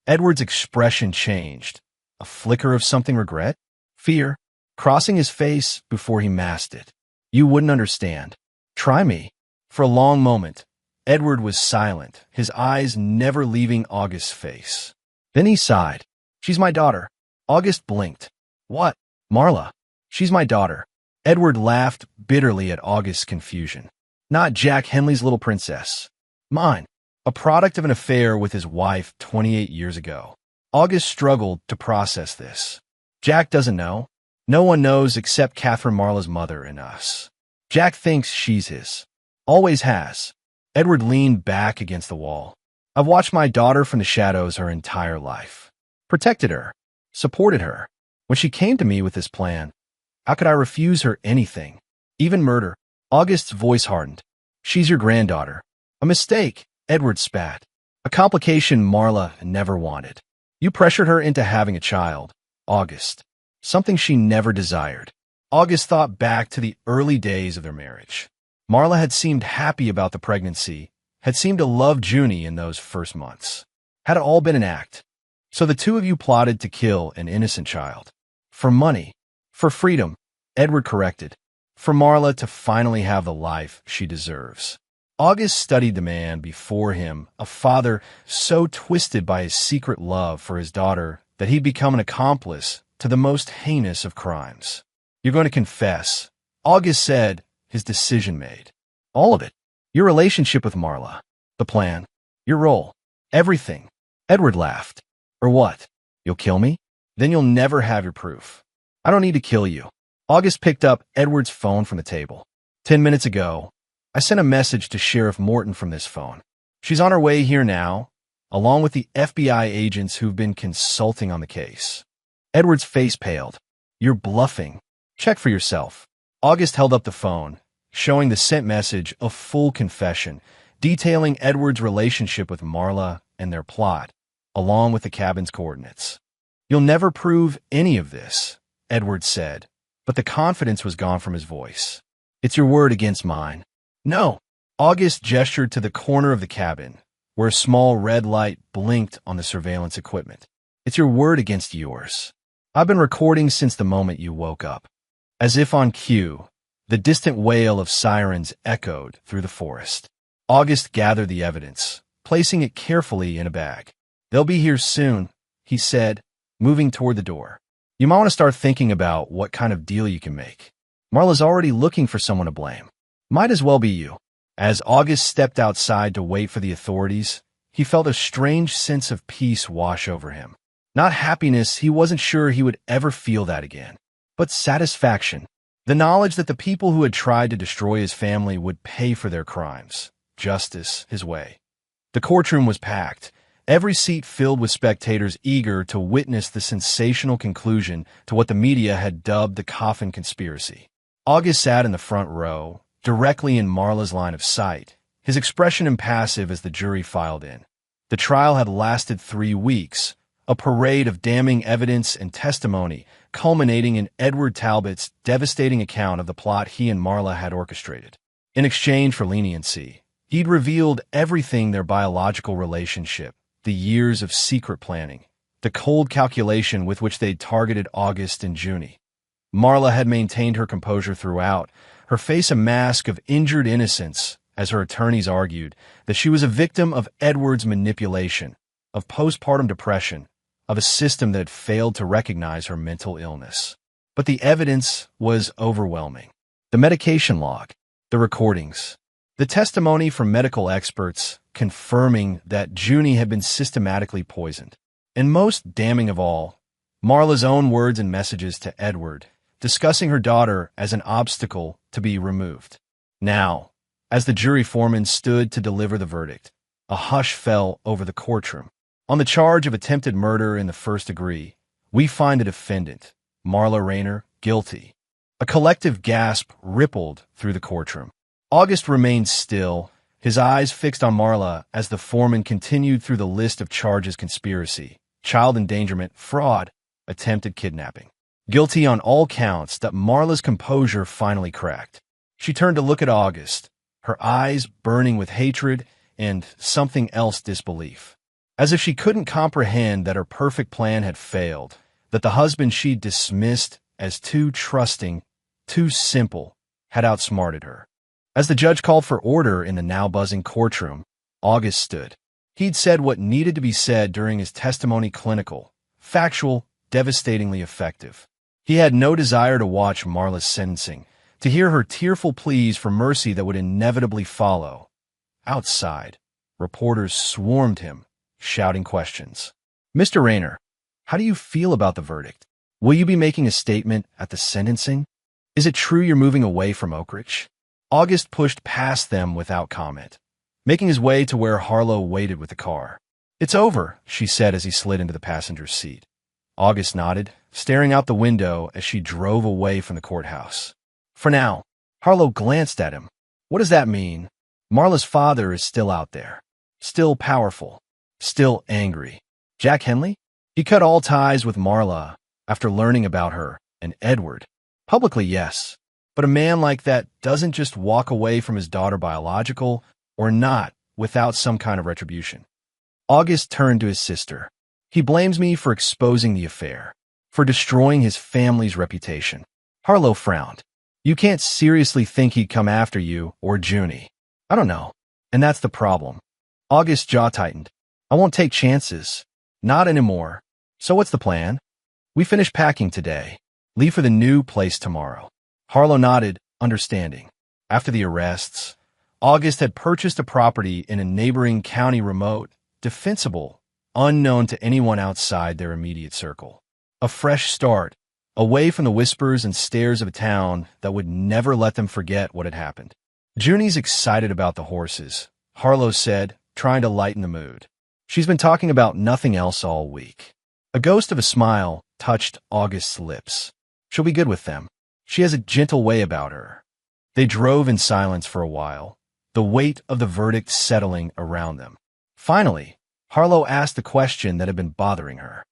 Edward's expression changed. A flicker of something: regret? Fear? Crossing his face before he masked it. "You wouldn't understand. Try me." For a long moment, Edward was silent, his eyes never leaving August's face. Then he sighed. "She's my daughter." August blinked. "What?" "Marla. She's my daughter." Edward laughed bitterly at August's confusion. "Not Jack Henley's little princess. Mine. A product of an affair with his wife 28 years ago." August struggled to process this. "Jack doesn't know. No one knows except Catherine, Marla's mother, and us. Jack thinks she's his. Always has." Edward leaned back against the wall. "I've watched my daughter from the shadows her entire life. Protected her. Supported her. When she came to me with this plan, how could I refuse her anything? Even murder?" August's voice hardened. "She's your granddaughter." "A mistake," Edward spat. "A complication Marla never wanted. You pressured her into having a child, August. Something she never desired." August thought back to the early days of their marriage. Marla had seemed happy about the pregnancy, had seemed to love Junie in those first months. Had it all been an act? "So the two of you plotted to kill an innocent child. For money. For freedom," Edward corrected. "For Marla to finally have the life she deserves." August studied the man before him, a father so twisted by his secret love for his daughter that he'd become an accomplice to the most heinous of crimes. "You're going to confess," August said, his decision made. "All of it. Your relationship with Marla. The plan. Your role. Everything." Edward laughed. "Or what? You'll kill me? Then you'll never have your proof." "I don't need to kill you. August picked up Edward's phone from the table. 10 minutes ago, I sent a message to Sheriff Morton from this phone. She's on her way here now, along with the FBI agents who've been consulting on the case. Edward's face paled. You're bluffing. Check for yourself. August held up the phone, showing the sent message a full confession, detailing Edward's relationship with Marla and their plot, along with the cabin's coordinates. You'll never prove any of this, Edward said, but the confidence was gone from his voice. It's your word against mine. No. August gestured to the corner of the cabin, where a small red light blinked on the surveillance equipment. It's your word against yours. I've been recording since the moment you woke up. As if on cue, the distant wail of sirens echoed through the forest. August gathered the evidence, placing it carefully in a bag. They'll be here soon, he said, moving toward the door. You might want to start thinking about what kind of deal you can make. Marla's already looking for someone to blame. Might as well be you. As August stepped outside to wait for the authorities, he felt a strange sense of peace wash over him. Not happiness, he wasn't sure he would ever feel that again, but satisfaction. The knowledge that the people who had tried to destroy his family would pay for their crimes. Justice his way. The courtroom was packed, every seat filled with spectators eager to witness the sensational conclusion to what the media had dubbed the Coffin conspiracy. August sat in the front row, directly in Marla's line of sight, his expression impassive as the jury filed in. The trial had lasted 3 weeks, a parade of damning evidence and testimony, culminating in Edward Talbot's devastating account of the plot he and Marla had orchestrated. In exchange for leniency, he'd revealed everything: their biological relationship, the years of secret planning, the cold calculation with which they'd targeted August and Junie. Marla had maintained her composure throughout, her face a mask of injured innocence, as her attorneys argued that she was a victim of Edward's manipulation, of postpartum depression, of a system that had failed to recognize her mental illness. But the evidence was overwhelming. The medication log, the recordings, the testimony from medical experts confirming that Junie had been systematically poisoned. And most damning of all, Marla's own words and messages to Edward, discussing her daughter as an obstacle to be removed. Now, as the jury foreman stood to deliver the verdict, a hush fell over the courtroom. On the charge of attempted murder in the first degree, we find the defendant, Marla Rayner, guilty. A collective gasp rippled through the courtroom. August remained still, his eyes fixed on Marla as the foreman continued through the list of charges: conspiracy, child endangerment, fraud, attempted kidnapping. Guilty on all counts. That Marla's composure finally cracked. She turned to look at August, her eyes burning with hatred and something else, disbelief. As if she couldn't comprehend that her perfect plan had failed, that the husband she'd dismissed as too trusting, too simple, had outsmarted her. As the judge called for order in the now buzzing courtroom, August stood. He'd said what needed to be said during his testimony: clinical, factual, devastatingly effective. He had no desire to watch Marla's sentencing, to hear her tearful pleas for mercy that would inevitably follow. Outside, reporters swarmed him, shouting questions. Mr. Rayner, how do you feel about the verdict? Will you be making a statement at the sentencing? Is it true you're moving away from Oak Ridge? August pushed past them without comment, making his way to where Harlow waited with the car. It's over, she said as he slid into the passenger's seat. August nodded, staring out the window as she drove away from the courthouse. For now. Harlow glanced at him. What does that mean? Marla's father is still out there. Still powerful. Still angry. Jack Henley? He cut all ties with Marla after learning about her and Edward. Publicly, yes. But a man like that doesn't just walk away from his daughter, biological or not, without some kind of retribution. August turned to his sister. He blames me for exposing the affair, for destroying his family's reputation. Harlow frowned. You can't seriously think he'd come after you or Junie. I don't know. And that's the problem. August's jaw tightened. I won't take chances. Not anymore. So what's the plan? We finish packing today. Leave for the new place tomorrow. Harlow nodded, understanding. After the arrests, August had purchased a property in a neighboring county, remote, defensible, unknown to anyone outside their immediate circle. A fresh start, away from the whispers and stares of a town that would never let them forget what had happened. Junie's excited about the horses, Harlow said, trying to lighten the mood. She's been talking about nothing else all week. A ghost of a smile touched August's lips. She'll be good with them. She has a gentle way about her. They drove in silence for a while, the weight of the verdict settling around them. Finally, Harlow asked the question that had been bothering her.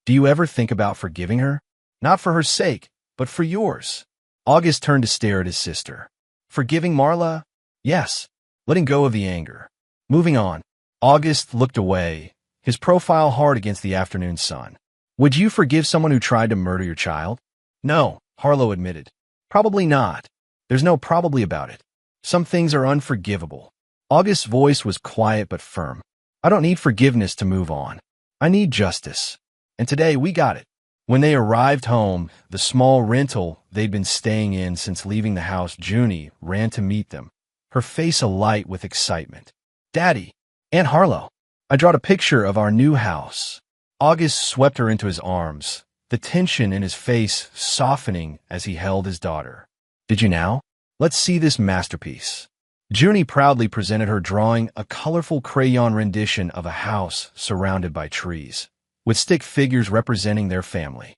Do you ever think about forgiving her? Not for her sake, but for yours. August turned to stare at his sister. Forgiving Marla? Yes. Letting go of the anger. Moving on. August looked away, his profile hard against the afternoon sun. Would you forgive someone who tried to murder your child? No, Harlow admitted. Probably not. There's no probably about it. Some things are unforgivable. August's voice was quiet but firm. I don't need forgiveness to move on. I need justice. And today we got it. When they arrived home, the small rental they'd been staying in since leaving the house, Junie ran to meet them, her face alight with excitement. Daddy, Aunt Harlow, I brought a picture of our new house. August swept her into his arms, the tension in his face softening as he held his daughter. Did you now? Let's see this masterpiece. Junie proudly presented her drawing, a colorful crayon rendition of a house surrounded by trees, with stick figures representing their family.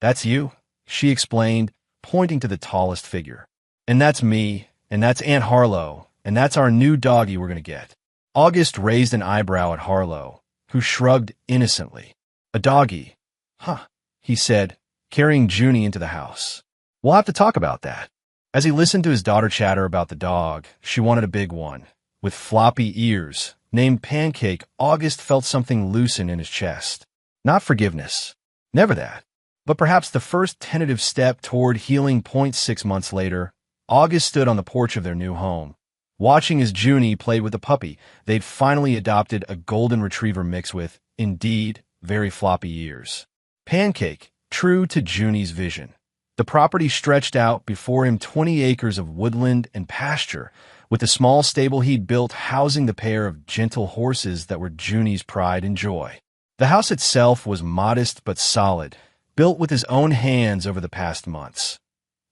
That's you, she explained, pointing to the tallest figure. And that's me, and that's Aunt Harlow, and that's our new doggy we're going to get. August raised an eyebrow at Harlow, who shrugged innocently. A doggy. Huh, he said, carrying Junie into the house. We'll have to talk about that. As he listened to his daughter chatter about the dog, she wanted a big one, with floppy ears. Named Pancake, August felt something loosen in his chest. Not forgiveness. Never that. But perhaps the first tentative step toward healing. 6 months later, August stood on the porch of their new home, watching as Junie played with the puppy they'd finally adopted, a golden retriever mix with, indeed, very floppy ears. Pancake, true to Junie's vision. The property stretched out before him, 20 acres of woodland and pasture, with a small stable he'd built housing the pair of gentle horses that were Junie's pride and joy. The house itself was modest but solid, built with his own hands over the past months.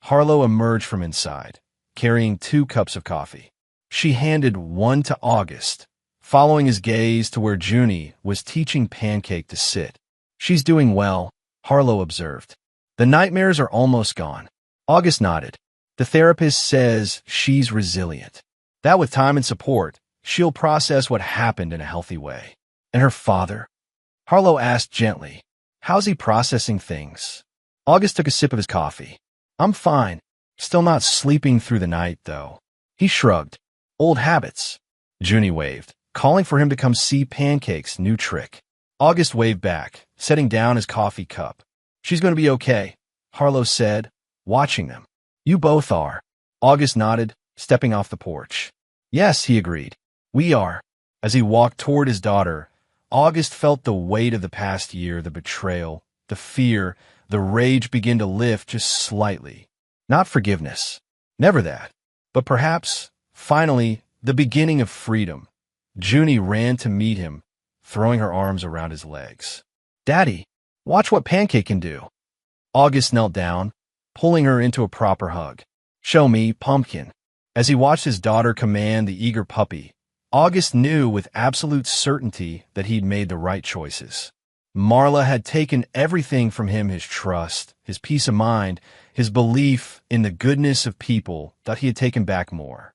Harlow emerged from inside, carrying 2 cups of coffee. She handed one to August, following his gaze to where Junie was teaching Pancake to sit. She's doing well, Harlow observed. The nightmares are almost gone. August nodded. The therapist says she's resilient. That with time and support, she'll process what happened in a healthy way. And her father? Harlow asked gently. How's he processing things? August took a sip of his coffee. I'm fine. Still not sleeping through the night, though. He shrugged. Old habits. Junie waved, calling for him to come see Pancake's new trick. August waved back, setting down his coffee cup. She's going to be okay, Harlow said, watching them. You both are. August nodded, stepping off the porch. Yes, he agreed. We are. As he walked toward his daughter, August felt the weight of the past year, the betrayal, the fear, the rage begin to lift just slightly. Not forgiveness. Never that. But perhaps, finally, the beginning of freedom. Junie ran to meet him, throwing her arms around his legs. Daddy, watch what Pancake can do. August knelt down, pulling her into a proper hug. Show me, Pumpkin. As he watched his daughter command the eager puppy, August knew with absolute certainty that he'd made the right choices. Marla had taken everything from him, his trust, his peace of mind, his belief in the goodness of people, that he had taken back more.